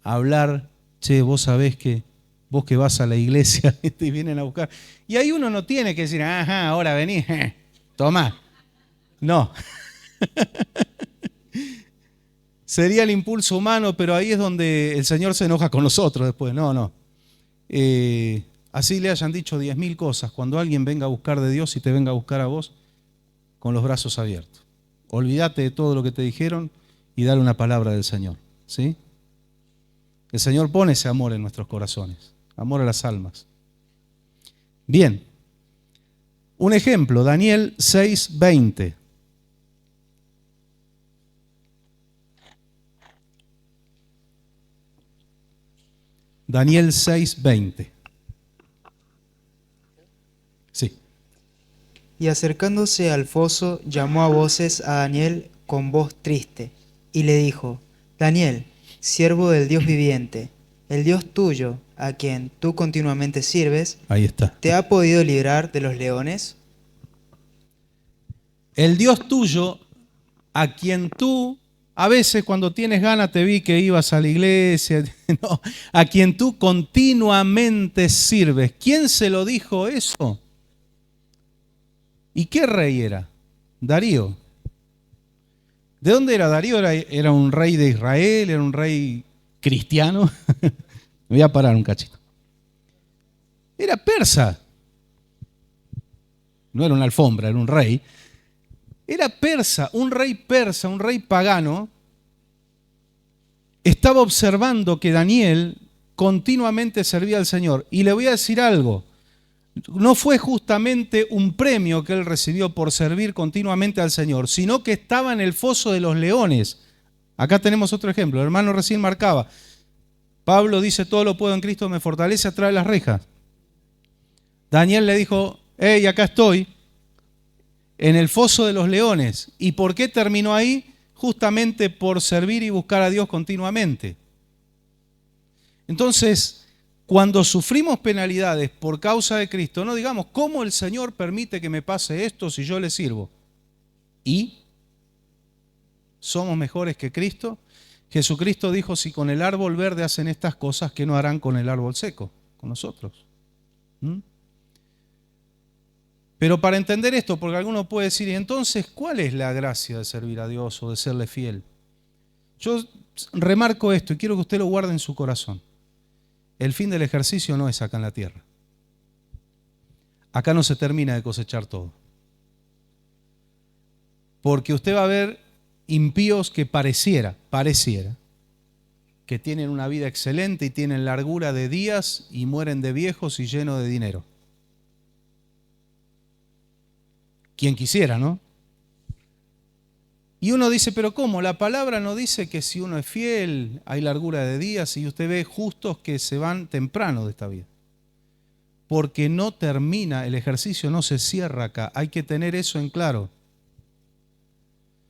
a hablar, che, vos sabés que vos que vas a la iglesia y vienen a buscar. Y ahí uno no tiene que decir, ajá, ahora vení, tomá. No. Sería el impulso humano, pero ahí es donde el Señor se enoja con nosotros después. No. Así le hayan dicho 10.000 cosas, cuando alguien venga a buscar de Dios y te venga a buscar a vos, con los brazos abiertos. Olvídate de todo lo que te dijeron y dale una palabra del Señor, ¿sí? El Señor pone ese amor en nuestros corazones, amor a las almas. Bien, un ejemplo, Daniel 6:20. Daniel 6:20. Sí. Y acercándose al foso, llamó a voces a Daniel con voz triste, y le dijo, Daniel, siervo del Dios viviente, el Dios tuyo, a quien tú continuamente sirves, Ahí está. ¿te ha podido librar de los leones? El Dios tuyo, a quien tú, a veces cuando tienes ganas te vi que ibas a la iglesia, no, a quien tú continuamente sirves. ¿Quién se lo dijo eso? ¿Y qué rey era? Darío. ¿De dónde era Darío? ¿Era un rey de Israel? ¿Era un rey cristiano? Me voy a parar un cachito. Era persa. No era una alfombra, era un rey. Era persa, un rey pagano, estaba observando que Daniel continuamente servía al Señor. Y le voy a decir algo, no fue justamente un premio que él recibió por servir continuamente al Señor, sino que estaba en el foso de los leones. Acá tenemos otro ejemplo, el hermano recién marcaba. Pablo dice, todo lo puedo en Cristo, me fortalece atrás de las rejas. Daniel le dijo, hey, acá estoy, en el foso de los leones. ¿Y por qué terminó ahí? Justamente por servir y buscar a Dios continuamente. Entonces, cuando sufrimos penalidades por causa de Cristo, no digamos, ¿cómo el Señor permite que me pase esto si yo le sirvo? ¿Y somos mejores que Cristo? Jesucristo dijo, si con el árbol verde hacen estas cosas, ¿qué no harán con el árbol seco? Con nosotros. Pero para entender esto, porque alguno puede decir, ¿y entonces cuál es la gracia de servir a Dios o de serle fiel? Yo remarco esto y quiero que usted lo guarde en su corazón. El fin del ejercicio no es acá en la tierra. Acá no se termina de cosechar todo. Porque usted va a ver impíos que pareciera, que tienen una vida excelente y tienen largura de días y mueren de viejos y llenos de dinero. Quien quisiera, ¿no? Y uno dice, pero ¿cómo? La palabra no dice que si uno es fiel hay largura de días y usted ve justos que se van temprano de esta vida. Porque no termina, el ejercicio no se cierra acá, hay que tener eso en claro.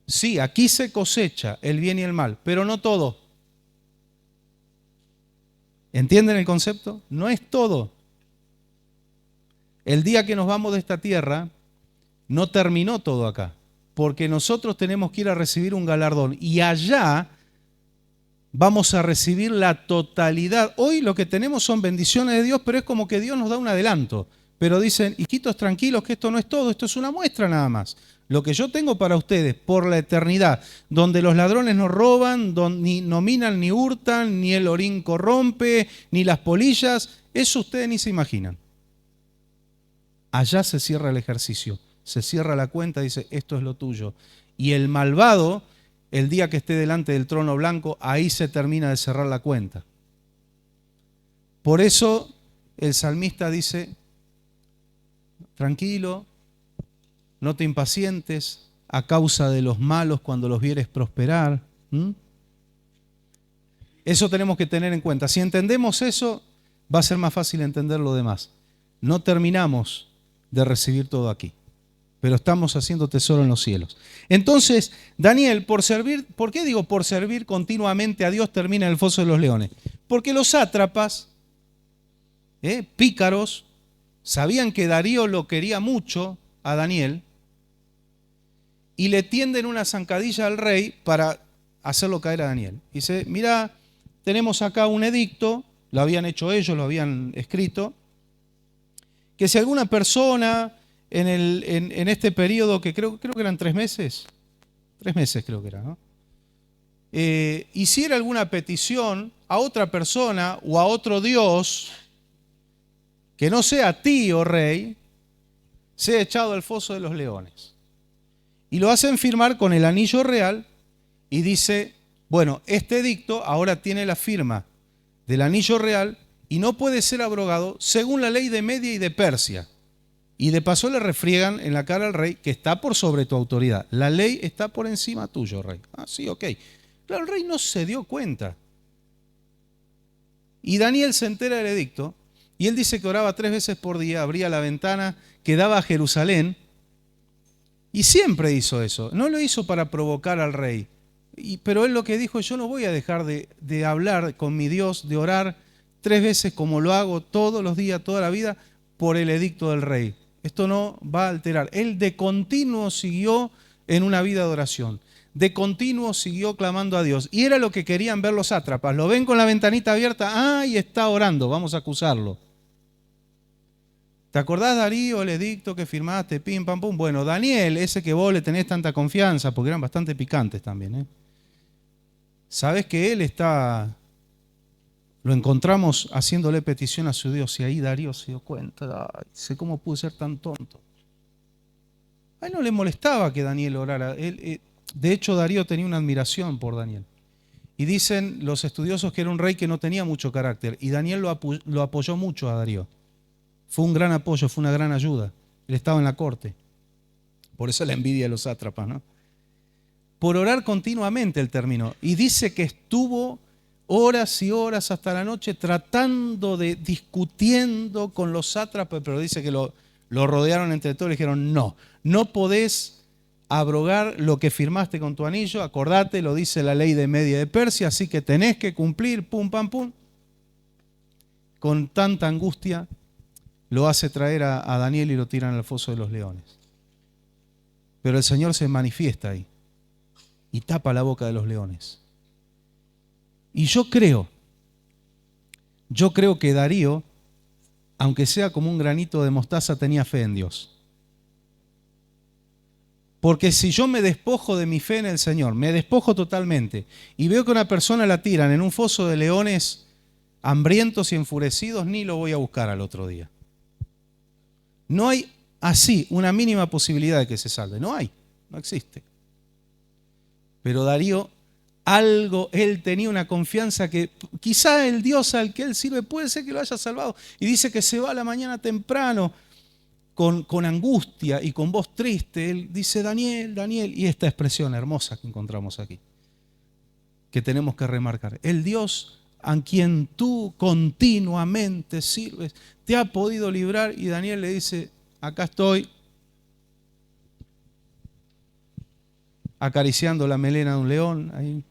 Sí, aquí se cosecha el bien y el mal, pero no todo. ¿Entienden el concepto? No es todo. El día que nos vamos de esta tierra, no terminó todo acá. Porque nosotros tenemos que ir a recibir un galardón y allá vamos a recibir la totalidad. Hoy lo que tenemos son bendiciones de Dios, pero es como que Dios nos da un adelanto. Pero dicen, hijitos tranquilos que esto no es todo, esto es una muestra nada más. Lo que yo tengo para ustedes por la eternidad, donde los ladrones no roban, donde no minan ni hurtan, ni el orín corrompe, ni las polillas, eso ustedes ni se imaginan. Allá se cierra el ejercicio. Se cierra la cuenta y dice, esto es lo tuyo. Y el malvado, el día que esté delante del trono blanco, ahí se termina de cerrar la cuenta. Por eso el salmista dice, tranquilo, no te impacientes a causa de los malos cuando los vieres prosperar. Eso tenemos que tener en cuenta. Si entendemos eso, va a ser más fácil entender lo demás. No terminamos de recibir todo aquí, pero estamos haciendo tesoro en los cielos. Entonces, Daniel, por servir, ¿por qué digo por servir continuamente a Dios termina en el foso de los leones? Porque los sátrapas, pícaros, sabían que Darío lo quería mucho a Daniel y le tienden una zancadilla al rey para hacerlo caer a Daniel. Dice, mira, tenemos acá un edicto, lo habían hecho ellos, lo habían escrito, que si alguna persona en este periodo, que creo que eran 3 meses creo que era, ¿no? Hiciera alguna petición a otra persona o a otro Dios, que no sea a ti, oh rey, sea echado al foso de los leones. Y lo hacen firmar con el anillo real y dice, bueno, este edicto ahora tiene la firma del anillo real y no puede ser abrogado según la ley de Media y de Persia. Y de paso le refriegan en la cara al rey que está por sobre tu autoridad. La ley está por encima tuyo, rey. Ah, sí, ok. Pero el rey no se dio cuenta. Y Daniel se entera del edicto y él dice que oraba 3 veces por día, abría la ventana que daba a Jerusalén y siempre hizo eso. No lo hizo para provocar al rey. Pero él lo que dijo es, yo no voy a dejar de hablar con mi Dios, de orar 3 veces como lo hago todos los días, toda la vida, por el edicto del rey. Esto no va a alterar. Él de continuo siguió en una vida de oración. De continuo siguió clamando a Dios. Y era lo que querían ver los sátrapas. Lo ven con la ventanita abierta. Y está orando. Vamos a acusarlo. ¿Te acordás, Darío, el edicto que firmaste? Pim, pam, pum. Bueno, Daniel, ese que vos le tenés tanta confianza, porque eran bastante picantes también. Sabés que él lo encontramos haciéndole petición a su Dios y ahí Darío se dio cuenta, sé cómo pude ser tan tonto. A él no le molestaba que Daniel orara. De hecho, Darío tenía una admiración por Daniel. Y dicen los estudiosos que era un rey que no tenía mucho carácter. Y Daniel lo apoyó mucho a Darío. Fue un gran apoyo, fue una gran ayuda. Él estaba en la corte. Por eso la envidia de los sátrapas, ¿no? Por orar continuamente él terminó. Y dice que estuvo horas y horas hasta la noche discutiendo con los sátrapas, pero dice que lo rodearon entre todos y le dijeron, no podés abrogar lo que firmaste con tu anillo, acordate, lo dice la ley de Media de Persia, así que tenés que cumplir, pum, pam, pum. Con tanta angustia lo hace traer a Daniel y lo tiran al foso de los leones. Pero el Señor se manifiesta ahí y tapa la boca de los leones. Y yo creo que Darío, aunque sea como un granito de mostaza, tenía fe en Dios. Porque si yo me despojo de mi fe en el Señor, me despojo totalmente, y veo que una persona la tiran en un foso de leones hambrientos y enfurecidos, ni lo voy a buscar al otro día. No hay así una mínima posibilidad de que se salve. No hay, no existe. Pero Darío, él tenía una confianza que quizá el Dios al que él sirve puede ser que lo haya salvado. Y dice que se va a la mañana temprano con angustia y con voz triste. Él dice, Daniel, Daniel, y esta expresión hermosa que encontramos aquí, que tenemos que remarcar. El Dios a quien tú continuamente sirves, te ha podido librar. Y Daniel le dice, acá estoy, acariciando la melena de un león, ahí.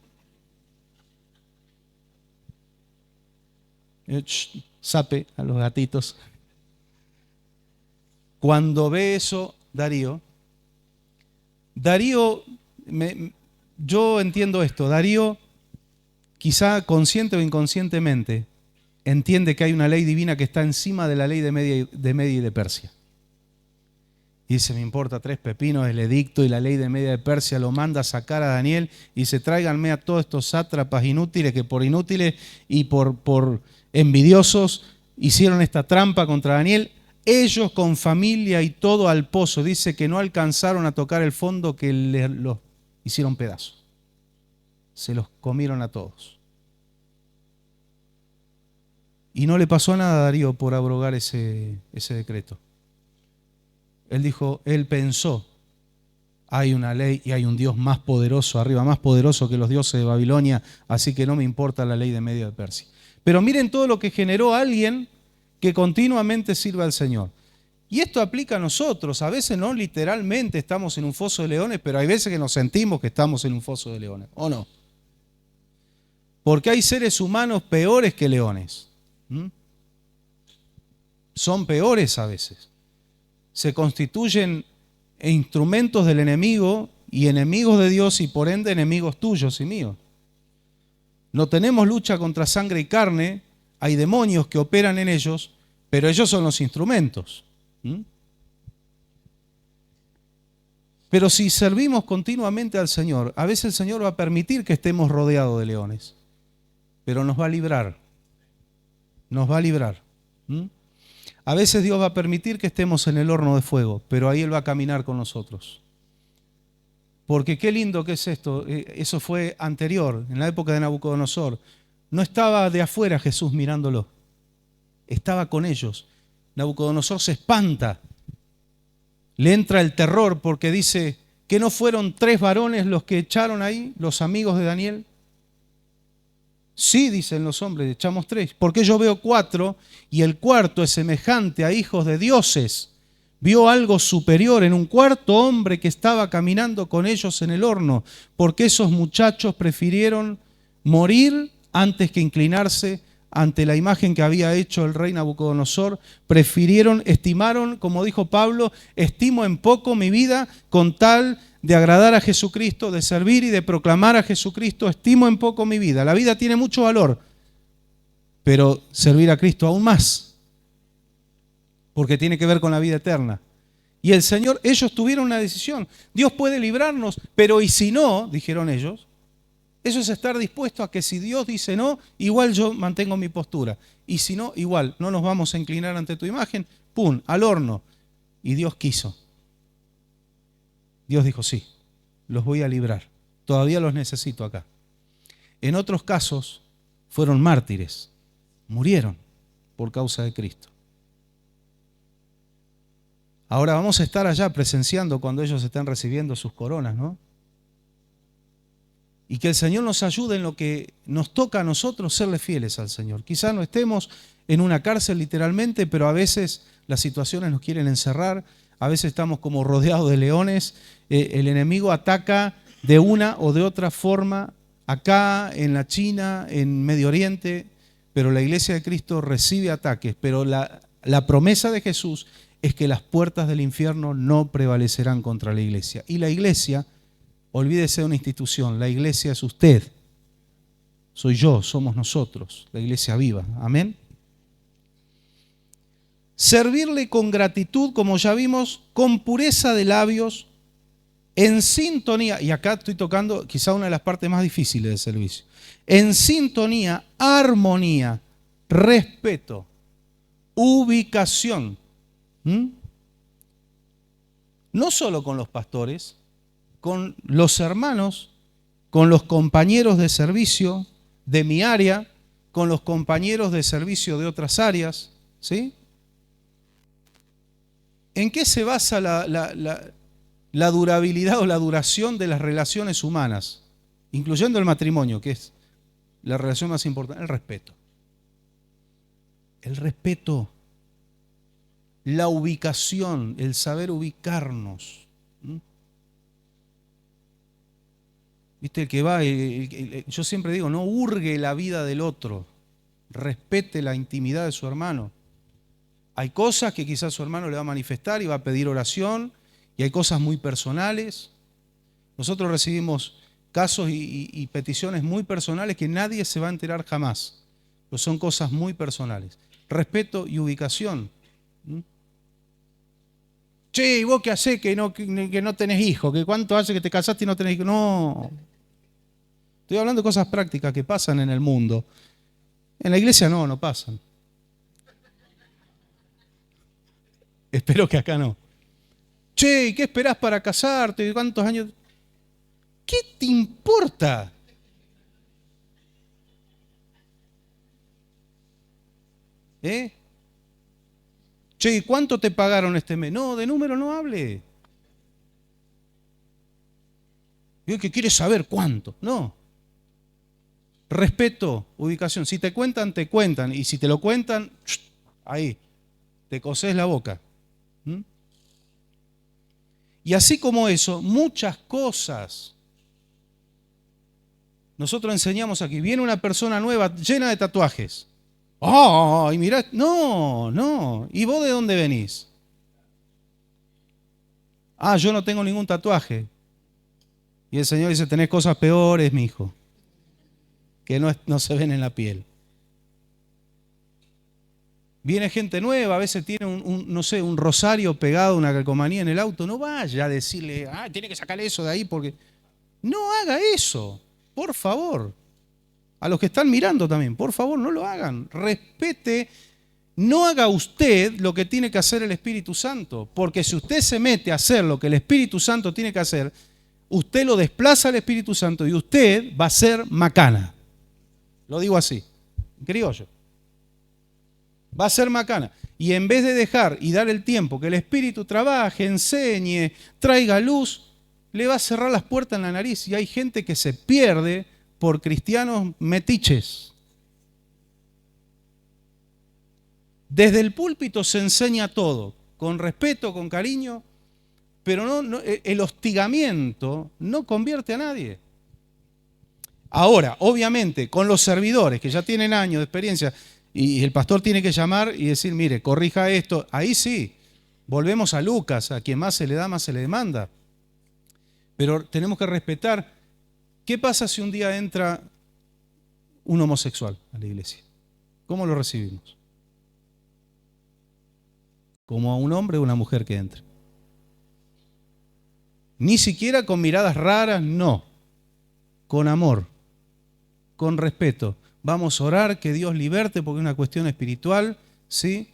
Sape a los gatitos. Cuando ve eso, Darío, yo entiendo esto, Darío, quizá consciente o inconscientemente, entiende que hay una ley divina que está encima de la ley de Media y de Persia. Y dice, me importa tres pepinos el edicto y la ley de Media de Persia, lo manda a sacar a Daniel y dice, tráiganme a todos estos sátrapas inútiles que por inútiles y por envidiosos hicieron esta trampa contra Daniel. Ellos con familia y todo al pozo. Dice que no alcanzaron a tocar el fondo, que los hicieron pedazos. Se los comieron a todos. Y no le pasó nada a Darío por abrogar ese decreto. Él pensó, hay una ley y hay un Dios más poderoso arriba, más poderoso que los dioses de Babilonia, así que no me importa la ley de Media de Persia. Pero miren todo lo que generó alguien que continuamente sirva al Señor. Y esto aplica a nosotros. A veces no literalmente estamos en un foso de leones, pero hay veces que nos sentimos que estamos en un foso de leones, ¿o no? Porque hay seres humanos peores que leones. Son peores a veces. Se constituyen instrumentos del enemigo y enemigos de Dios y por ende enemigos tuyos y míos. No tenemos lucha contra sangre y carne, hay demonios que operan en ellos, pero ellos son los instrumentos. Pero si servimos continuamente al Señor, a veces el Señor va a permitir que estemos rodeados de leones, pero nos va a librar. Nos va a librar. A veces Dios va a permitir que estemos en el horno de fuego, pero ahí Él va a caminar con nosotros. Porque qué lindo que es esto. Eso fue anterior, en la época de Nabucodonosor. No estaba de afuera Jesús mirándolo, estaba con ellos. Nabucodonosor se espanta, le entra el terror porque dice que no fueron 3 varones los que echaron ahí, los amigos de Daniel. Sí, dicen los hombres, echamos 3, porque yo veo 4 y el cuarto es semejante a hijos de dioses. Vio algo superior en un cuarto hombre que estaba caminando con ellos en el horno, porque esos muchachos prefirieron morir antes que inclinarse ante la imagen que había hecho el rey Nabucodonosor. Estimaron, como dijo Pablo, estimo en poco mi vida con tal de agradar a Jesucristo, de servir y de proclamar a Jesucristo, estimo en poco mi vida. La vida tiene mucho valor, pero servir a Cristo aún más, porque tiene que ver con la vida eterna. Y el Señor, ellos tuvieron una decisión. Dios puede librarnos, pero ¿y si no? Dijeron ellos. Eso es estar dispuesto a que si Dios dice no, igual yo mantengo mi postura. Y si no, igual, no nos vamos a inclinar ante tu imagen. ¡Pum! Al horno. Y Dios quiso. Dios dijo, sí, los voy a librar. Todavía los necesito acá. En otros casos fueron mártires, murieron por causa de Cristo. Ahora vamos a estar allá presenciando cuando ellos estén recibiendo sus coronas, ¿no? Y que el Señor nos ayude en lo que nos toca a nosotros serle fieles al Señor. Quizás no estemos en una cárcel literalmente, pero a veces las situaciones nos quieren encerrar, a veces estamos como rodeados de leones, el enemigo ataca de una o de otra forma, acá, en la China, en Medio Oriente, pero la iglesia de Cristo recibe ataques, pero la promesa de Jesús es que las puertas del infierno no prevalecerán contra la iglesia. Y la iglesia, olvídese de una institución, la iglesia es usted, soy yo, somos nosotros, la iglesia viva. Amén. Servirle con gratitud, como ya vimos, con pureza de labios, en sintonía, y acá estoy tocando quizá una de las partes más difíciles del servicio, en sintonía, armonía, respeto, ubicación. No solo con los pastores, con los hermanos, con los compañeros de servicio de mi área, con los compañeros de servicio de otras áreas, ¿sí? ¿En qué se basa la durabilidad o la duración de las relaciones humanas, incluyendo el matrimonio, que es la relación más importante? El respeto. El respeto, la ubicación, el saber ubicarnos. ¿Viste? El que va, yo siempre digo, no hurgue la vida del otro, respete la intimidad de su hermano. Hay cosas que quizás su hermano le va a manifestar y va a pedir oración, y hay cosas muy personales. Nosotros recibimos casos y peticiones muy personales que nadie se va a enterar jamás, pero son cosas muy personales. Respeto y ubicación. Che, ¿y vos qué hacés que no tenés hijos? ¿Que cuánto hace que te casaste y no tenés hijos? No. Estoy hablando de cosas prácticas que pasan en el mundo. En la iglesia no pasan. Espero que acá no. Che, ¿y qué esperás para casarte? ¿Cuántos años? ¿Qué te importa? Che, ¿y cuánto te pagaron este mes? No, de número no hable. Y el que quiere saber cuánto. No. Respeto, ubicación. Si te cuentan, te cuentan. Y si te lo cuentan, ahí, te cosés la boca. Y así como eso, muchas cosas. Nosotros enseñamos aquí, viene una persona nueva llena de tatuajes. ¡Oh! Y mirá, no. ¿Y vos de dónde venís? Ah, yo no tengo ningún tatuaje. Y el Señor dice, tenés cosas peores, mi hijo, que no se ven en la piel. Viene gente nueva, a veces tiene un rosario pegado, una calcomanía en el auto. No vaya a decirle, tiene que sacar eso de ahí porque... No haga eso, por favor. A los que están mirando también, por favor, no lo hagan. Respete, no haga usted lo que tiene que hacer el Espíritu Santo. Porque si usted se mete a hacer lo que el Espíritu Santo tiene que hacer, usted lo desplaza al Espíritu Santo y usted va a ser macana. Lo digo así, en criollo. Va a ser macana. Y en vez de dejar y dar el tiempo que el Espíritu trabaje, enseñe, traiga luz, le va a cerrar las puertas en la nariz. Y hay gente que se pierde por cristianos metiches. Desde el púlpito se enseña todo, con respeto, con cariño, pero el hostigamiento no convierte a nadie. Ahora, obviamente, con los servidores que ya tienen años de experiencia, y el pastor tiene que llamar y decir, mire, corrija esto. Ahí sí, volvemos a Lucas, a quien más se le da, más se le demanda. Pero tenemos que respetar. ¿Qué pasa si un día entra un homosexual a la iglesia? ¿Cómo lo recibimos? Como a un hombre o una mujer que entre. Ni siquiera con miradas raras, no. Con amor, con respeto. Vamos a orar que Dios liberte porque es una cuestión espiritual, ¿sí?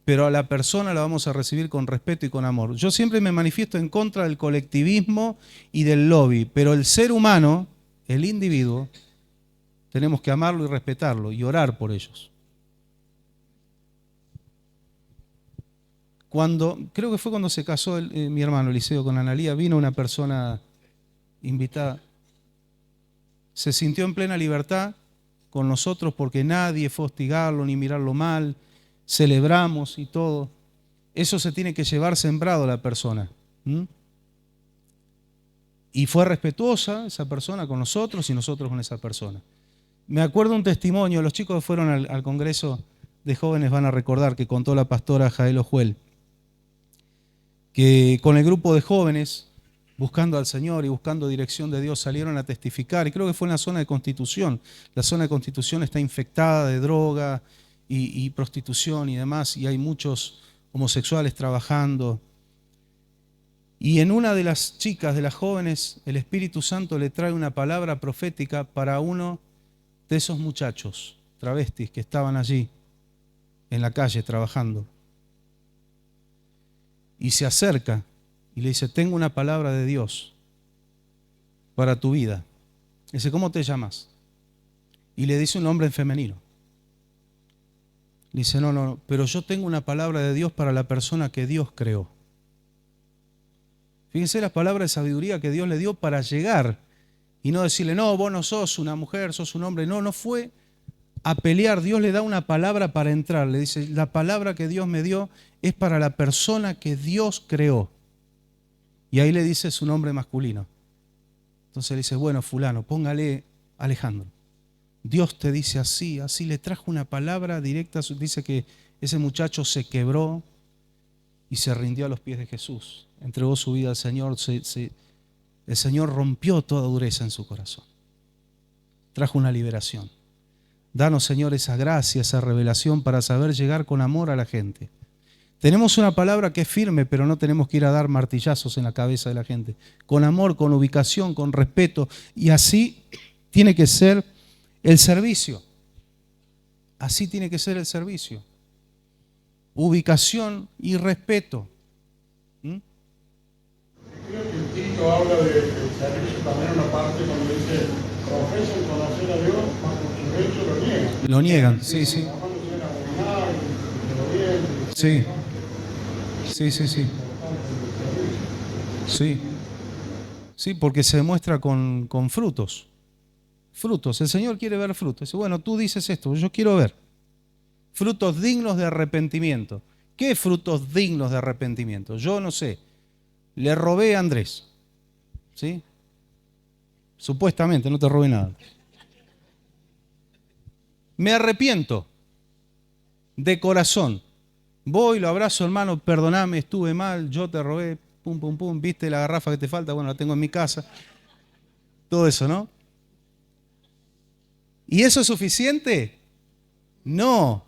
pero a la persona la vamos a recibir con respeto y con amor. Yo siempre me manifiesto en contra del colectivismo y del lobby, pero el ser humano, el individuo, tenemos que amarlo y respetarlo y orar por ellos. Creo que fue cuando se casó mi hermano Eliseo con Analía, vino una persona invitada. Se sintió en plena libertad con nosotros porque nadie fue a hostigarlo ni mirarlo mal. Celebramos y todo. Eso se tiene que llevar sembrado a la persona. Y fue respetuosa esa persona con nosotros y nosotros con esa persona. Me acuerdo un testimonio, los chicos que fueron al Congreso de Jóvenes van a recordar que contó la pastora Jael Ojuel, que con el grupo de jóvenes, buscando al Señor y buscando dirección de Dios, salieron a testificar, y creo que fue en la zona de Constitución. La zona de Constitución está infectada de droga y prostitución y demás, y hay muchos homosexuales trabajando. Y en una de las chicas, de las jóvenes, el Espíritu Santo le trae una palabra profética para uno de esos muchachos travestis que estaban allí en la calle trabajando. Y se acerca y le dice, tengo una palabra de Dios para tu vida. Dice, ¿cómo te llamas? Y le dice un nombre en femenino. Le dice, no, pero yo tengo una palabra de Dios para la persona que Dios creó. Fíjense la palabra de sabiduría que Dios le dio para llegar y no decirle, no, vos no sos una mujer, sos un hombre. No fue a pelear. Dios le da una palabra para entrar. Le dice, la palabra que Dios me dio es para la persona que Dios creó. Y ahí le dice su nombre masculino. Entonces le dice, bueno, fulano, póngale Alejandro. Dios te dice así, así. Le trajo una palabra directa. Dice que ese muchacho se quebró y se rindió a los pies de Jesús. Entregó su vida al Señor. El Señor rompió toda dureza en su corazón. Trajo una liberación. Danos, Señor, esa gracia, esa revelación para saber llegar con amor a la gente. Tenemos una palabra que es firme, pero no tenemos que ir a dar martillazos en la cabeza de la gente. Con amor, con ubicación, con respeto. Y así tiene que ser el servicio. Así tiene que ser el servicio. Ubicación y respeto. Creo que el Tito habla del servicio también en una parte cuando dice profesan conocer a Dios, mas con sus hechos lo niegan. Lo niegan, sí. Sí, porque se demuestra con frutos. Frutos. El Señor quiere ver frutos. Dice, bueno, tú dices esto, yo quiero ver. Frutos dignos de arrepentimiento. ¿Qué frutos dignos de arrepentimiento? Yo no sé. Le robé a Andrés. ¿Sí? Supuestamente, no te robé nada. Me arrepiento. De corazón. Voy, lo abrazo, hermano, perdoname, estuve mal, yo te robé, pum, pum, pum, viste la garrafa que te falta, bueno, la tengo en mi casa. Todo eso, ¿no? ¿Y eso es suficiente? No.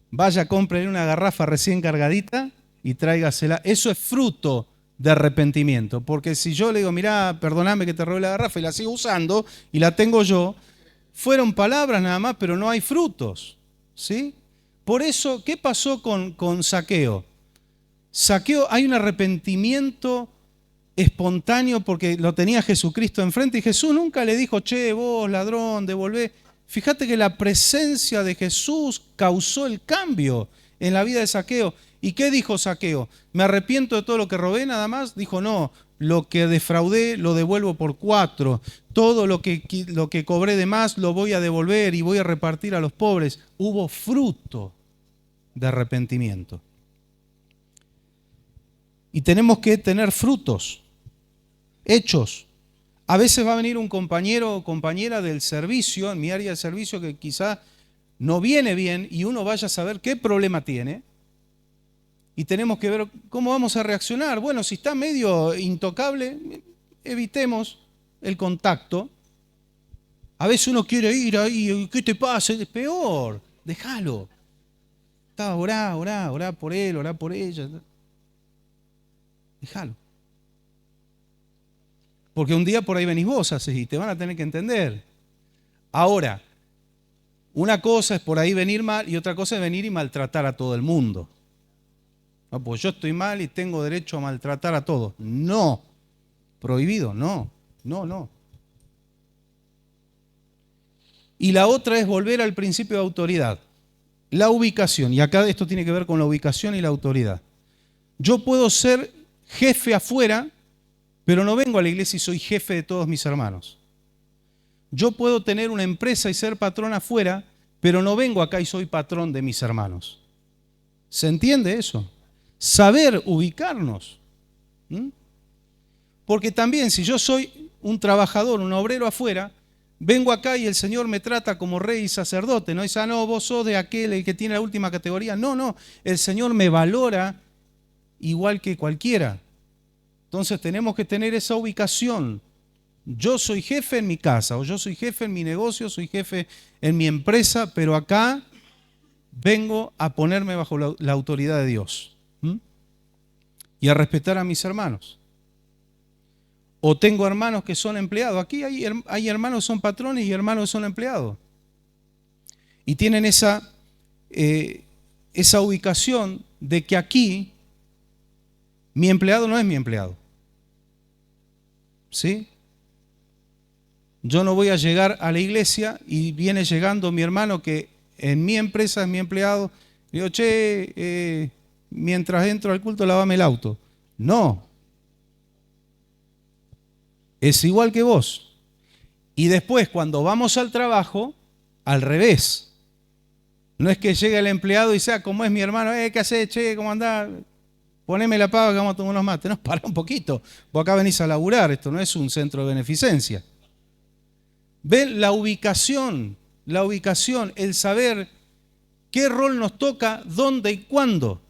Vaya, compre una garrafa recién cargadita y tráigasela. Eso es fruto de arrepentimiento. Porque si yo le digo, mirá, perdoname que te robé la garrafa y la sigo usando y la tengo yo, fueron palabras nada más, pero no hay frutos. ¿Sí? Por eso, ¿qué pasó con Zaqueo? Zaqueo, hay un arrepentimiento espontáneo porque lo tenía Jesucristo enfrente y Jesús nunca le dijo, che, vos ladrón, devolvé. Fíjate que la presencia de Jesús causó el cambio en la vida de Zaqueo. ¿Y qué dijo Zaqueo? ¿Me arrepiento de todo lo que robé nada más? Dijo, no, lo que defraudé lo devuelvo por 4. Todo lo que cobré de más lo voy a devolver y voy a repartir a los pobres. Hubo fruto de arrepentimiento. Y tenemos que tener frutos, hechos. A veces va a venir un compañero o compañera del servicio, en mi área de servicio, que quizá no viene bien y uno vaya a saber qué problema tiene. Y tenemos que ver cómo vamos a reaccionar. Bueno, si está medio intocable, evitemos el contacto. A veces uno quiere ir ahí, ¿qué te pasa? Es peor, déjalo. Orá por él, orá por ella. Déjalo. Porque un día por ahí venís vos así y te van a tener que entender. Ahora, una cosa es por ahí venir mal y otra cosa es venir y maltratar a todo el mundo. No, pues yo estoy mal y tengo derecho a maltratar a todos. No. Prohibido, no. No. Y la otra es volver al principio de autoridad. La ubicación. Y acá esto tiene que ver con la ubicación y la autoridad. Yo puedo ser jefe afuera, pero no vengo a la iglesia y soy jefe de todos mis hermanos. Yo puedo tener una empresa y ser patrón afuera, pero no vengo acá y soy patrón de mis hermanos. ¿Se entiende eso? Saber ubicarnos. Porque también si yo soy un trabajador, un obrero afuera, vengo acá y el Señor me trata como rey y sacerdote. No dice, no, vos sos de aquel el que tiene la última categoría. No, el Señor me valora igual que cualquiera. Entonces tenemos que tener esa ubicación. Yo soy jefe en mi casa, o yo soy jefe en mi negocio, soy jefe en mi empresa, pero acá vengo a ponerme bajo la autoridad de Dios. Y a respetar a mis hermanos. O tengo hermanos que son empleados. Aquí hay hermanos que son patrones y hermanos que son empleados. Y tienen esa ubicación de que aquí mi empleado no es mi empleado. ¿Sí? Yo no voy a llegar a la iglesia y viene llegando mi hermano que en mi empresa es mi empleado. Le digo, che, mientras entro al culto lávame el auto. No. Es igual que vos. Y después cuando vamos al trabajo, al revés. No es que llegue el empleado y sea como es mi hermano, ¿qué haces, che? ¿Cómo andás? Poneme la paga que vamos a tomar unos mates. No, para un poquito. Vos acá venís a laburar, esto no es un centro de beneficencia. Ven la ubicación, el saber qué rol nos toca, dónde y cuándo.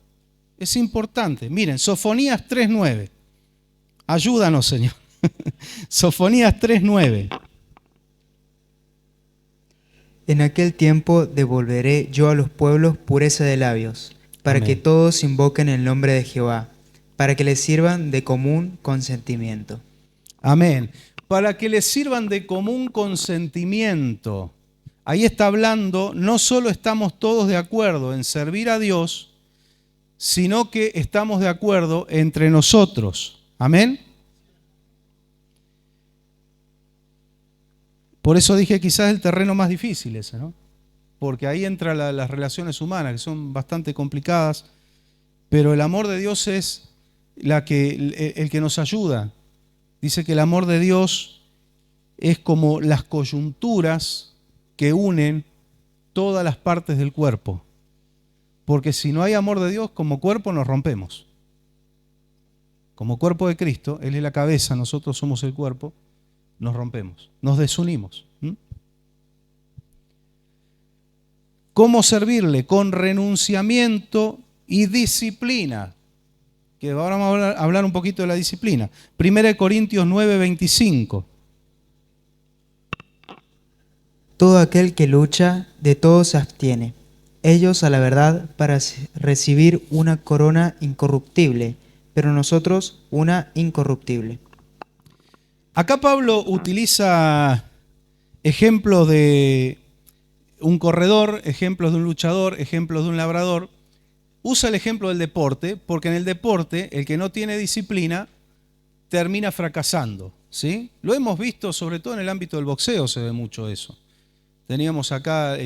Es importante. Miren, Sofonías 3:9. Ayúdanos, Señor. Sofonías 3:9. En aquel tiempo devolveré yo a los pueblos pureza de labios, para Amén. que todos invoquen el nombre de Jehová, para que les sirvan de común consentimiento. Amén. Para que les sirvan de común consentimiento. Ahí está hablando, no solo estamos todos de acuerdo en servir a Dios, sino que estamos de acuerdo entre nosotros. Amén. Por eso dije quizás el terreno más difícil ese, ¿no? Porque ahí entran las relaciones humanas, que son bastante complicadas, pero el amor de Dios es el que nos ayuda. Dice que el amor de Dios es como las coyunturas que unen todas las partes del cuerpo. Porque si no hay amor de Dios, como cuerpo nos rompemos. Como cuerpo de Cristo, Él es la cabeza, nosotros somos el cuerpo, nos rompemos, nos desunimos. ¿Cómo servirle? Con renunciamiento y disciplina. Que ahora vamos a hablar un poquito de la disciplina. 1 Corintios 9:25. Todo aquel que lucha, de todo se abstiene. Ellos a la verdad para recibir una corona incorruptible, pero nosotros una incorruptible. Acá Pablo utiliza ejemplos de un corredor, ejemplos de un luchador, ejemplos de un labrador. Usa el ejemplo del deporte, porque en el deporte el que no tiene disciplina termina fracasando, ¿sí? Lo hemos visto sobre todo en el ámbito del boxeo, se ve mucho eso. Teníamos acá,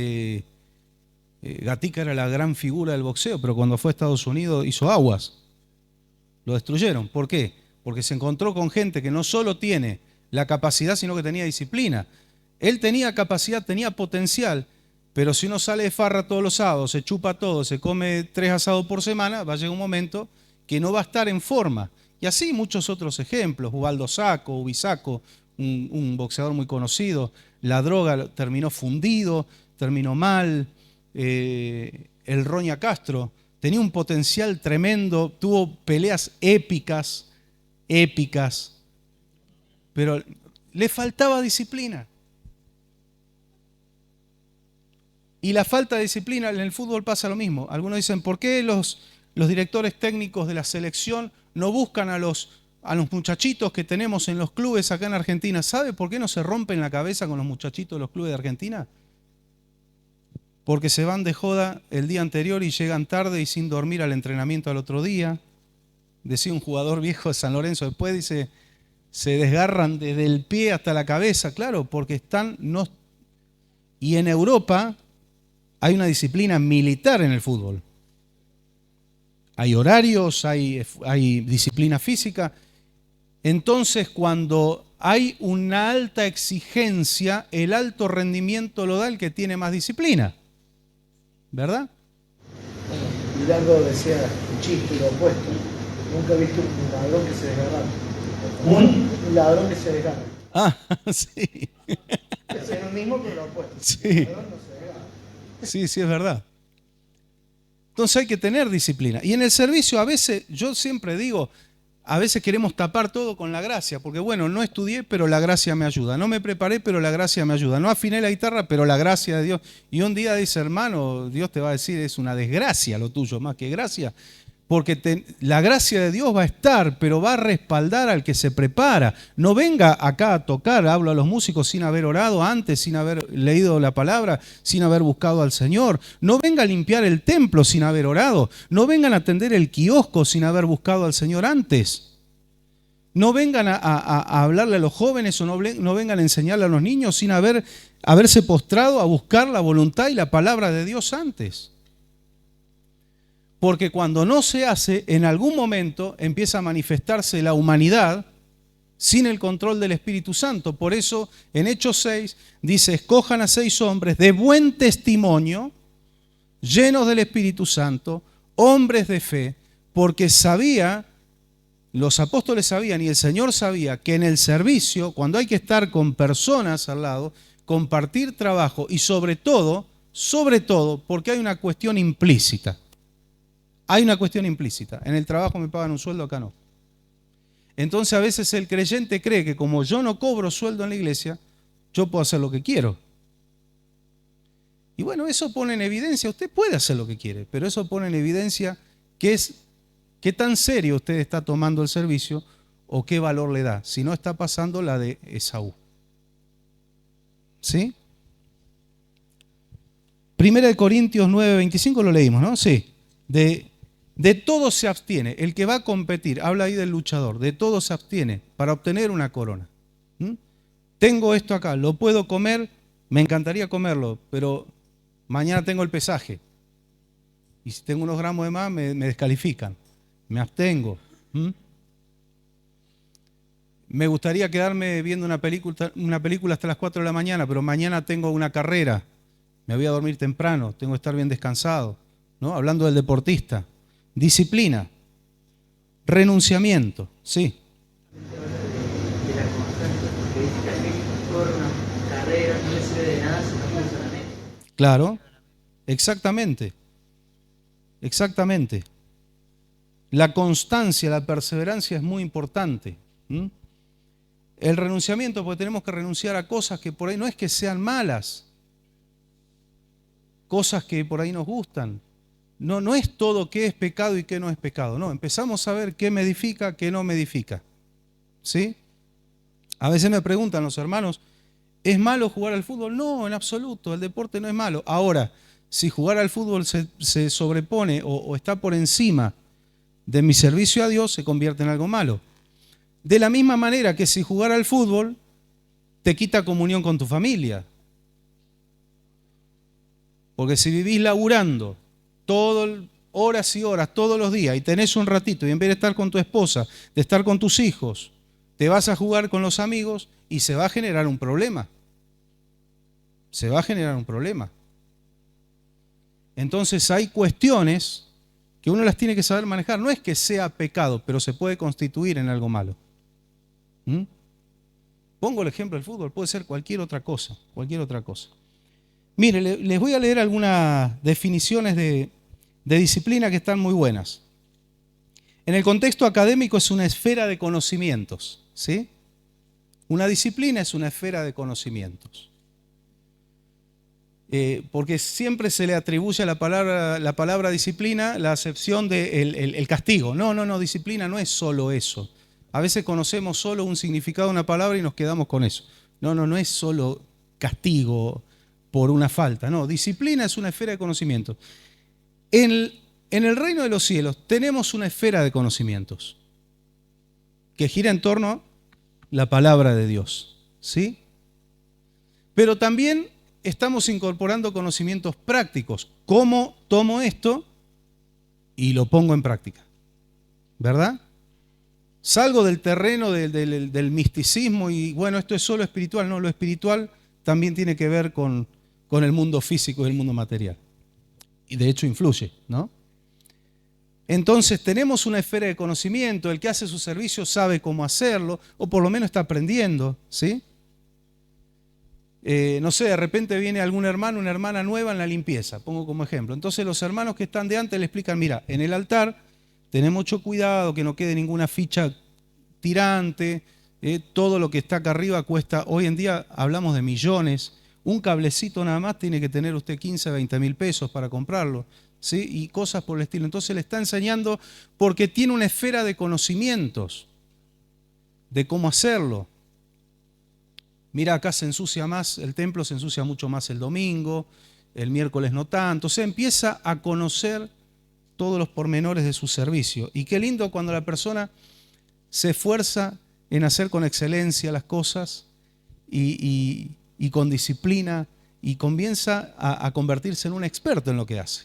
Gatica era la gran figura del boxeo, pero cuando fue a Estados Unidos hizo aguas. Lo destruyeron. ¿Por qué? Porque se encontró con gente que no solo tiene la capacidad, sino que tenía disciplina. Él tenía capacidad, tenía potencial, pero si uno sale de farra todos los sábados, se chupa todo, se come 3 asados por semana, va a llegar un momento que no va a estar en forma. Y así muchos otros ejemplos. Ubaldo Sacco, Ubisaco, un boxeador muy conocido. La droga terminó fundido, terminó mal. El Roña Castro tenía un potencial tremendo, tuvo peleas épicas, pero le faltaba disciplina. Y la falta de disciplina en el fútbol pasa lo mismo. Algunos dicen, ¿por qué los directores técnicos de la selección no buscan a los muchachitos que tenemos en los clubes acá en Argentina? ¿Sabe por qué no se rompen la cabeza con los muchachitos de los clubes de Argentina? porque se van de joda el día anterior y llegan tarde y sin dormir al entrenamiento al otro día. Decía un jugador viejo de San Lorenzo, después dice, se desgarran desde el pie hasta la cabeza, claro, porque están... No, y en Europa hay una disciplina militar en el fútbol. Hay horarios, hay disciplina física. Entonces, cuando hay una alta exigencia, el alto rendimiento lo da el que tiene más disciplina. ¿Verdad? Bilardo decía un chiste, lo opuesto. Nunca he visto un ladrón que se desgarra. Un ladrón que se desgarra. Ah, sí. Decían lo mismo, pero lo opuesto. Sí. El ladrón no se desgarra. Sí, sí, es verdad. Entonces hay que tener disciplina. Y en el servicio a veces, yo siempre digo, a veces queremos tapar todo con la gracia, porque bueno, no estudié, pero la gracia me ayuda. No me preparé, pero la gracia me ayuda. No afiné la guitarra, pero la gracia de Dios. Y un día dice, hermano, Dios te va a decir, es una desgracia lo tuyo, más que gracia. Porque la gracia de Dios va a estar, pero va a respaldar al que se prepara. No venga acá a tocar, hablo a los músicos sin haber orado antes, sin haber leído la palabra, sin haber buscado al Señor. No venga a limpiar el templo sin haber orado. No vengan a atender el kiosco sin haber buscado al Señor antes. No vengan a hablarle a los jóvenes o no vengan a enseñarle a los niños sin haberse postrado a buscar la voluntad y la palabra de Dios antes. Porque cuando no se hace, en algún momento empieza a manifestarse la humanidad sin el control del Espíritu Santo. Por eso en Hechos 6 dice, escojan a 6 hombres de buen testimonio, llenos del Espíritu Santo, hombres de fe, porque los apóstoles sabían y el Señor sabía que en el servicio, cuando hay que estar con personas al lado, compartir trabajo y sobre todo, porque hay una cuestión implícita. Hay una cuestión implícita. En el trabajo me pagan un sueldo, acá no. Entonces a veces el creyente cree que como yo no cobro sueldo en la iglesia, yo puedo hacer lo que quiero. Y bueno, eso pone en evidencia, usted puede hacer lo que quiere, pero eso pone en evidencia qué tan serio usted está tomando el servicio o qué valor le da, si no está pasando la de Esaú. ¿Sí? Primera de Corintios 9:25 lo leímos, ¿no? Sí. De todo se abstiene. El que va a competir, habla ahí del luchador, de todo se abstiene para obtener una corona. Tengo esto acá, lo puedo comer, me encantaría comerlo, pero mañana tengo el pesaje. Y si tengo unos gramos de más, me descalifican. Me abstengo. Me gustaría quedarme viendo una película hasta las 4 de la mañana, pero mañana tengo una carrera. Me voy a dormir temprano, tengo que estar bien descansado. ¿No? Hablando del deportista. Disciplina. Renunciamiento. Sí. De la constancia, porque dice que aquel que corre una carrera no le sirve de nada si no piensa en la meta. Claro. Exactamente. Exactamente. La constancia, la perseverancia es muy importante. El renunciamiento, porque tenemos que renunciar a cosas que por ahí no es que sean malas, cosas que por ahí nos gustan. No es todo qué es pecado y qué no es pecado. No, empezamos a ver qué me edifica, qué no me edifica. ¿Sí? A veces me preguntan los hermanos, ¿es malo jugar al fútbol? No, en absoluto, el deporte no es malo. Ahora, si jugar al fútbol se sobrepone o está por encima de mi servicio a Dios, se convierte en algo malo. De la misma manera que si jugar al fútbol te quita comunión con tu familia. Porque si vivís laburando horas y horas todos los días y tenés un ratito y en vez de estar con tu esposa, de estar con tus hijos, te vas a jugar con los amigos y se va a generar un problema. Se va a generar un problema. Entonces hay cuestiones que uno las tiene que saber manejar. No es que sea pecado, pero se puede constituir en algo malo. Pongo el ejemplo del fútbol, puede ser cualquier otra cosa, cualquier otra cosa. Mire, les voy a leer algunas definiciones de disciplina que están muy buenas. En el contexto académico es una esfera de conocimientos, ¿sí? Una disciplina es una esfera de conocimientos. Porque siempre se le atribuye a la palabra disciplina la acepción del castigo. No, disciplina no es solo eso. A veces conocemos solo un significado de una palabra y nos quedamos con eso. No es solo castigo, por una falta. No, disciplina es una esfera de conocimiento. En el reino de los cielos tenemos una esfera de conocimientos que gira en torno a la palabra de Dios, ¿sí? Pero también estamos incorporando conocimientos prácticos. ¿Cómo tomo esto y lo pongo en práctica? ¿Verdad? Salgo del terreno del misticismo y bueno, esto es solo espiritual. No, lo espiritual también tiene que ver con el mundo físico y el mundo material. Y de hecho influye, ¿no? Entonces tenemos una esfera de conocimiento, el que hace su servicio sabe cómo hacerlo, o por lo menos está aprendiendo, ¿sí? No sé, de repente viene algún hermano, una hermana nueva en la limpieza, pongo como ejemplo. Entonces los hermanos que están de antes le explican, mira, en el altar tened mucho cuidado, que no quede ninguna ficha tirante, todo lo que está acá arriba cuesta, hoy en día hablamos de millones, un cablecito nada más tiene que tener usted 15, 20 mil pesos para comprarlo, ¿sí? Y cosas por el estilo. Entonces le está enseñando porque tiene una esfera de conocimientos de cómo hacerlo. Mira, acá se ensucia más, el templo se ensucia mucho más el domingo, el miércoles no tanto. O sea, empieza a conocer todos los pormenores de su servicio. Y qué lindo cuando la persona se esfuerza en hacer con excelencia las cosas y con disciplina y comienza a convertirse en un experto en lo que hace.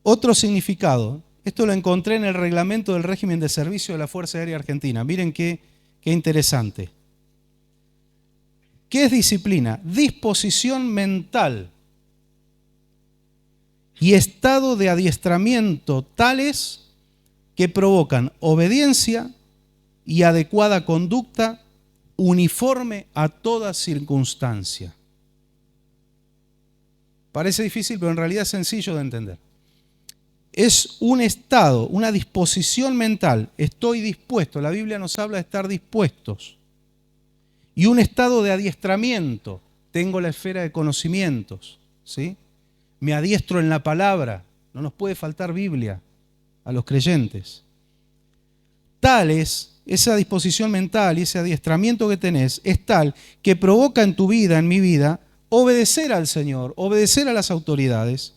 Otro significado, esto lo encontré en el reglamento del régimen de servicio de la Fuerza Aérea Argentina. Miren qué interesante. ¿Qué es disciplina? Disposición mental y estado de adiestramiento tales que provocan obediencia y adecuada conducta uniforme a toda circunstancia. Parece difícil, pero en realidad es sencillo de entender. Es un estado, una disposición mental. Estoy dispuesto. La Biblia nos habla de estar dispuestos. Y un estado de adiestramiento. Tengo la esfera de conocimientos, ¿sí? Me adiestro en la palabra. No nos puede faltar Biblia a los creyentes. Tal es esa disposición mental y ese adiestramiento que tenés, es tal que provoca en tu vida, en mi vida, obedecer al Señor, obedecer a las autoridades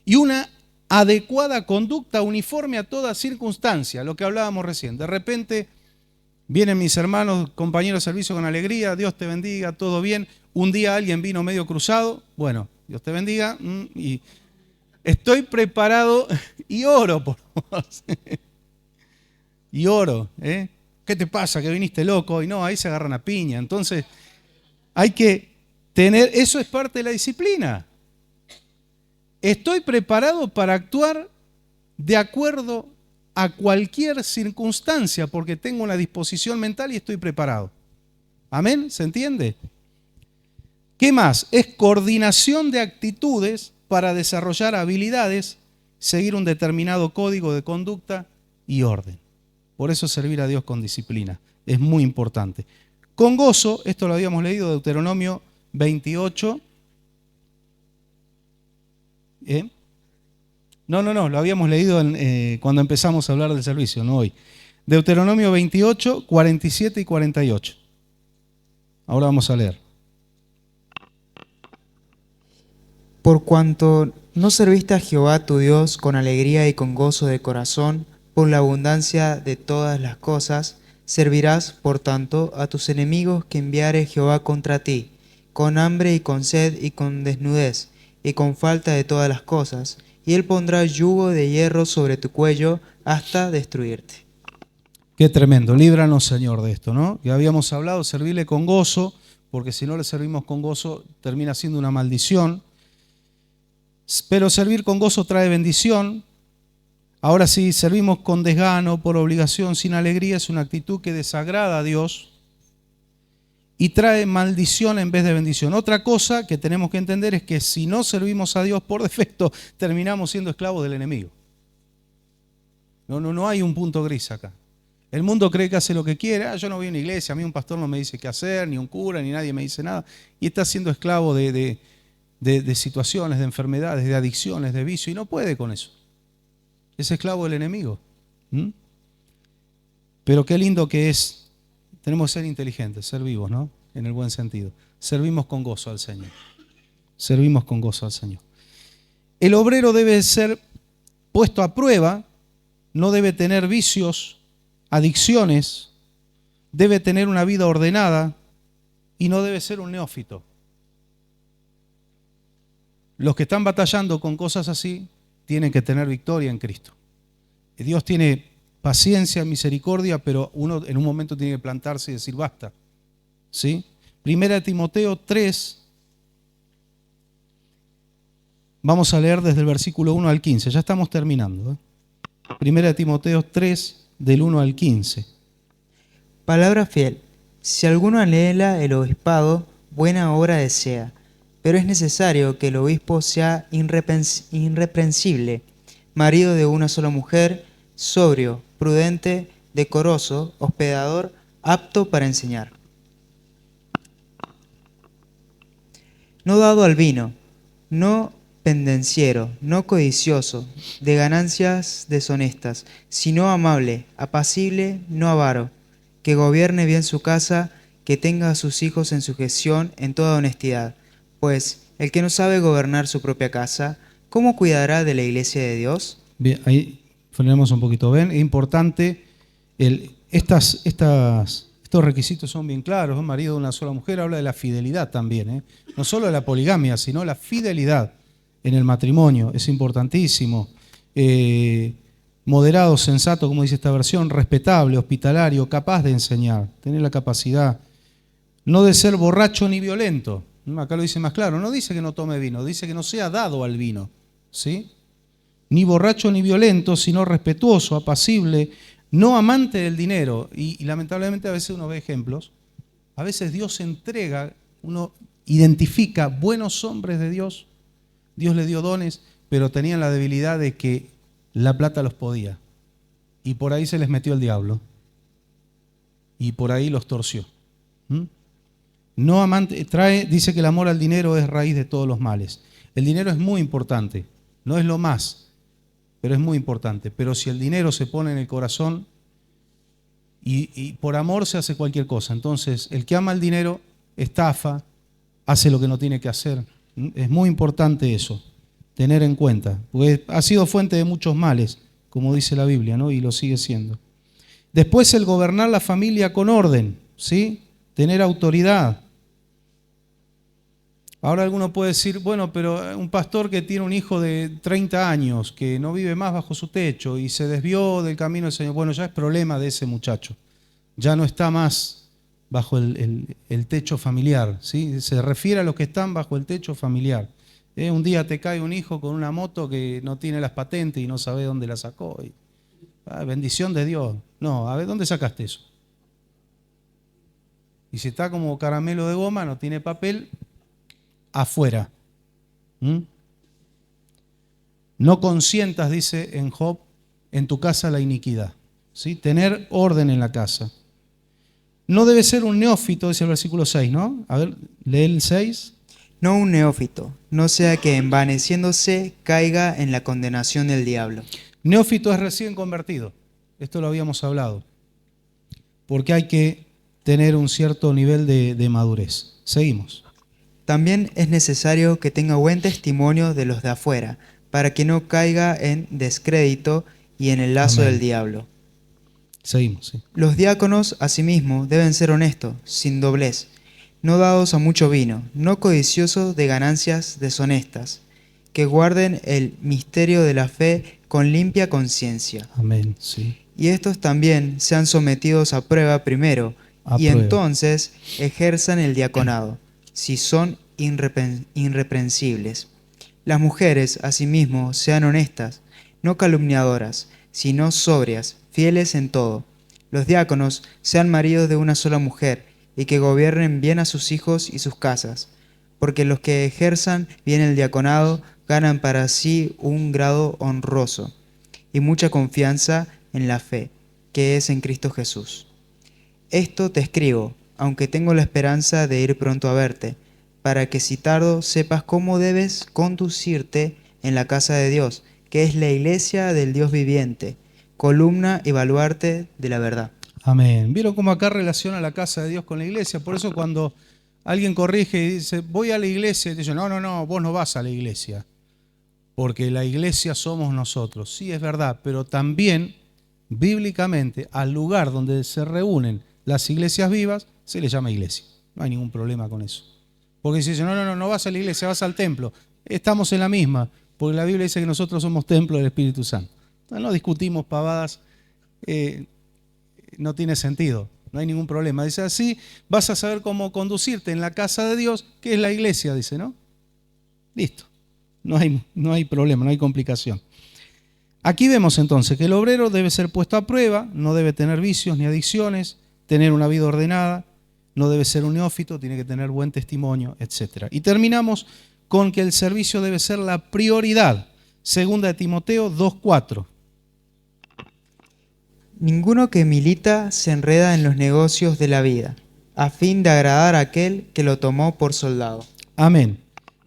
y una adecuada conducta uniforme a toda circunstancia, lo que hablábamos recién. De repente vienen mis hermanos, compañeros de servicio con alegría, Dios te bendiga, todo bien. Un día alguien vino medio cruzado, bueno, Dios te bendiga, y estoy preparado y oro por vos. Y oro, ¿eh? ¿Qué te pasa? Que viniste loco. Y no, ahí se agarran a piña. Entonces, hay que tener, eso es parte de la disciplina. Estoy preparado para actuar de acuerdo a cualquier circunstancia porque tengo una disposición mental y estoy preparado. ¿Amén? ¿Se entiende? ¿Qué más? Es coordinación de actitudes para desarrollar habilidades, seguir un determinado código de conducta y orden. Por eso servir a Dios con disciplina es muy importante. Con gozo, esto lo habíamos leído, Deuteronomio 28. No, lo habíamos leído cuando empezamos a hablar del servicio, no hoy. Deuteronomio 28, 47 y 48. Ahora vamos a leer. Por cuanto no serviste a Jehová tu Dios con alegría y con gozo de corazón, por la abundancia de todas las cosas, servirás, por tanto, a tus enemigos que enviare Jehová contra ti, con hambre y con sed y con desnudez, y con falta de todas las cosas, y él pondrá yugo de hierro sobre tu cuello hasta destruirte. Qué tremendo, líbranos Señor de esto, ¿no? Ya habíamos hablado, servirle con gozo, porque si no le servimos con gozo termina siendo una maldición, pero servir con gozo trae bendición. Ahora si servimos con desgano, por obligación, sin alegría, es una actitud que desagrada a Dios y trae maldición en vez de bendición. Otra cosa que tenemos que entender es que si no servimos a Dios por defecto, terminamos siendo esclavos del enemigo. No hay un punto gris acá. El mundo cree que hace lo que quiere. Yo no voy a una iglesia, a mí un pastor no me dice qué hacer, ni un cura, ni nadie me dice nada. Y está siendo esclavo de situaciones, de enfermedades, de adicciones, de vicio, y no puede con eso. Es esclavo del enemigo. Pero qué lindo que es. Tenemos que ser inteligentes, ser vivos, ¿no? En el buen sentido. servimos con gozo al Señor. Servimos con gozo al Señor. El obrero debe ser puesto a prueba, no debe tener vicios, adicciones, debe tener una vida ordenada y no debe ser un neófito. Los que están batallando con cosas así tienen que tener victoria en Cristo. Dios tiene paciencia, misericordia, pero uno en un momento tiene que plantarse y decir basta. ¿Sí? Primera de Timoteo 3, vamos a leer desde el versículo 1 al 15, ya estamos terminando. Primera de Timoteo 3, del 1 al 15. Palabra fiel. Si alguno anhela el obispado, buena obra desea, pero es necesario que el obispo sea irreprensible, marido de una sola mujer, sobrio, prudente, decoroso, hospedador, apto para enseñar. No dado al vino, no pendenciero, no codicioso, de ganancias deshonestas, sino amable, apacible, no avaro, que gobierne bien su casa, que tenga a sus hijos en sujeción en toda honestidad. Pues el que no sabe gobernar su propia casa, ¿cómo cuidará de la iglesia de Dios? Bien, ahí frenemos un poquito. ¿Ven? Es importante, estos requisitos son bien claros. Un marido de una sola mujer habla de la fidelidad también. No solo de la poligamia, sino la fidelidad en el matrimonio. Es importantísimo. Moderado, sensato, como dice esta versión, respetable, hospitalario, capaz de enseñar, tener la capacidad. No de ser borracho ni violento. Acá lo dice más claro. No dice que no tome vino, dice que no sea dado al vino. ¿Sí? Ni borracho ni violento, sino respetuoso, apacible, no amante del dinero. Y lamentablemente a veces uno ve ejemplos. A veces Dios entrega, uno identifica buenos hombres de Dios. Dios le dio dones, pero tenían la debilidad de que la plata los podía. Y por ahí se les metió el diablo. Y por ahí los torció. No amante, dice que el amor al dinero es raíz de todos los males. El dinero es muy importante, no es lo más, pero es muy importante. Pero si el dinero se pone en el corazón y por amor se hace cualquier cosa. Entonces, el que ama el dinero estafa, hace lo que no tiene que hacer. Es muy importante eso, tener en cuenta, porque ha sido fuente de muchos males, como dice la Biblia, ¿no? Y lo sigue siendo. Después el gobernar la familia con orden, ¿sí? Tener autoridad. Ahora alguno puede decir, bueno, pero un pastor que tiene un hijo de 30 años, que no vive más bajo su techo y se desvió del camino del Señor, bueno, ya es problema de ese muchacho. Ya no está más bajo el techo familiar, ¿sí? Se refiere a los que están bajo el techo familiar. Un día te cae un hijo con una moto que no tiene las patentes y no sabe dónde la sacó. Bendición de Dios. No, a ver, ¿dónde sacaste eso? Y si está como caramelo de goma, no tiene papel, afuera. No consientas, dice en Job, en tu casa la iniquidad. ¿Sí? Tener orden en la casa. No debe ser un neófito, dice el versículo 6, ¿no? A ver, lee el 6. No un neófito, no sea que envaneciéndose caiga en la condenación del diablo. Neófito es recién convertido. Esto lo habíamos hablado. Porque hay que tener un cierto nivel de madurez. Seguimos. También es necesario que tenga buen testimonio de los de afuera, para que no caiga en descrédito y en el lazo Amén. del diablo. Seguimos, sí. Los diáconos, asimismo, deben ser honestos, sin doblez, no dados a mucho vino, no codiciosos de ganancias deshonestas, que guarden el misterio de la fe con limpia conciencia. Amén, sí. Y estos también sean sometidos a prueba primero, y entonces ejerzan el diaconado, si son irreprensibles. Las mujeres, asimismo, sean honestas, no calumniadoras, sino sobrias, fieles en todo. Los diáconos sean maridos de una sola mujer, y que gobiernen bien a sus hijos y sus casas, porque los que ejerzan bien el diaconado ganan para sí un grado honroso y mucha confianza en la fe, que es en Cristo Jesús. Esto te escribo, aunque tengo la esperanza de ir pronto a verte, para que si tardo sepas cómo debes conducirte en la casa de Dios, que es la iglesia del Dios viviente, columna y baluarte de la verdad. Amén. ¿Vieron cómo acá relaciona la casa de Dios con la iglesia? Por eso cuando alguien corrige y dice, voy a la iglesia, y dice, no, vos no vas a la iglesia, porque la iglesia somos nosotros. Sí, es verdad, pero también, bíblicamente, al lugar donde se reúnen las iglesias vivas, se le llama iglesia. No hay ningún problema con eso. Porque si dice, no vas a la iglesia, vas al templo. Estamos en la misma, porque la Biblia dice que nosotros somos templo del Espíritu Santo. No discutimos pavadas, no tiene sentido, no hay ningún problema. Dice, así vas a saber cómo conducirte en la casa de Dios, que es la iglesia, dice, ¿no? Listo, no hay problema, no hay complicación. Aquí vemos entonces que el obrero debe ser puesto a prueba, no debe tener vicios ni adicciones, tener una vida ordenada, no debe ser un neófito, tiene que tener buen testimonio, etc. Y terminamos con que el servicio debe ser la prioridad. Segunda de Timoteo 2:4. Ninguno que milita se enreda en los negocios de la vida, a fin de agradar a aquel que lo tomó por soldado. Amén.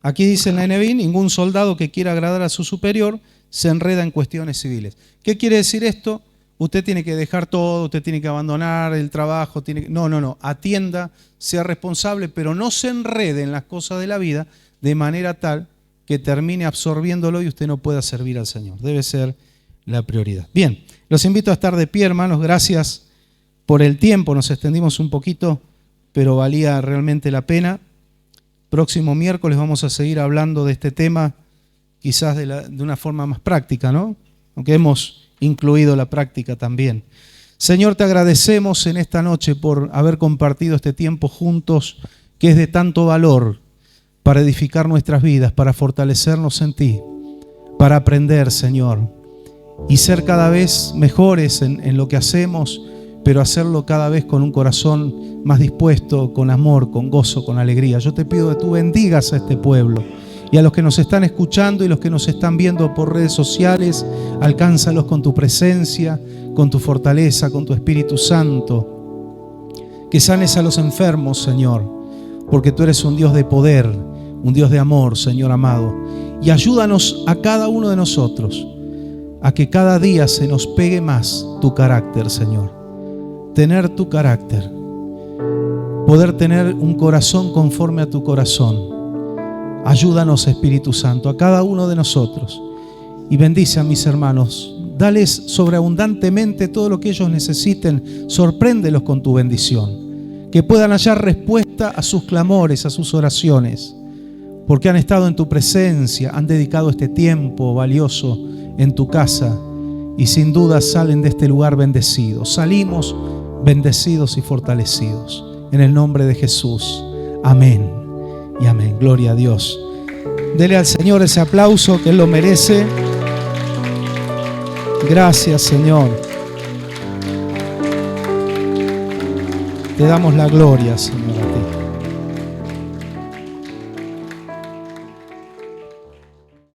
Aquí dice en la NBI, ningún soldado que quiera agradar a su superior se enreda en cuestiones civiles. ¿Qué quiere decir esto? Usted tiene que dejar todo, usted tiene que abandonar el trabajo. No. Atienda, sea responsable, pero no se enrede en las cosas de la vida de manera tal que termine absorbiéndolo y usted no pueda servir al Señor. Debe ser la prioridad. Bien, los invito a estar de pie, hermanos. Gracias por el tiempo. Nos extendimos un poquito, pero valía realmente la pena. Próximo miércoles vamos a seguir hablando de este tema, quizás de una forma más práctica, ¿no? Aunque hemos incluido la práctica también. Señor, te agradecemos en esta noche por haber compartido este tiempo juntos, que es de tanto valor para edificar nuestras vidas, para fortalecernos en ti, para aprender, Señor, y ser cada vez mejores en lo que hacemos, pero hacerlo cada vez con un corazón más dispuesto, con amor, con gozo, con alegría. Yo te pido que tú bendigas a este pueblo y a los que nos están escuchando y los que nos están viendo por redes sociales, alcánzalos con tu presencia, con tu fortaleza, con tu Espíritu Santo. Que sanes a los enfermos, Señor, porque tú eres un Dios de poder, un Dios de amor, Señor amado. Y ayúdanos a cada uno de nosotros a que cada día se nos pegue más tu carácter, Señor. Tener tu carácter, poder tener un corazón conforme a tu corazón. Ayúdanos, Espíritu Santo, a cada uno de nosotros y bendice a mis hermanos. Dales sobreabundantemente todo lo que ellos necesiten. Sorpréndelos con tu bendición. Que puedan hallar respuesta a sus clamores, a sus oraciones, porque han estado en tu presencia, han dedicado este tiempo valioso en tu casa y sin duda salen de este lugar bendecidos. Salimos bendecidos y fortalecidos. En el nombre de Jesús. Amén. Y amén. Gloria a Dios. Dele al Señor ese aplauso que Él lo merece. Gracias, Señor. Te damos la gloria, Señor.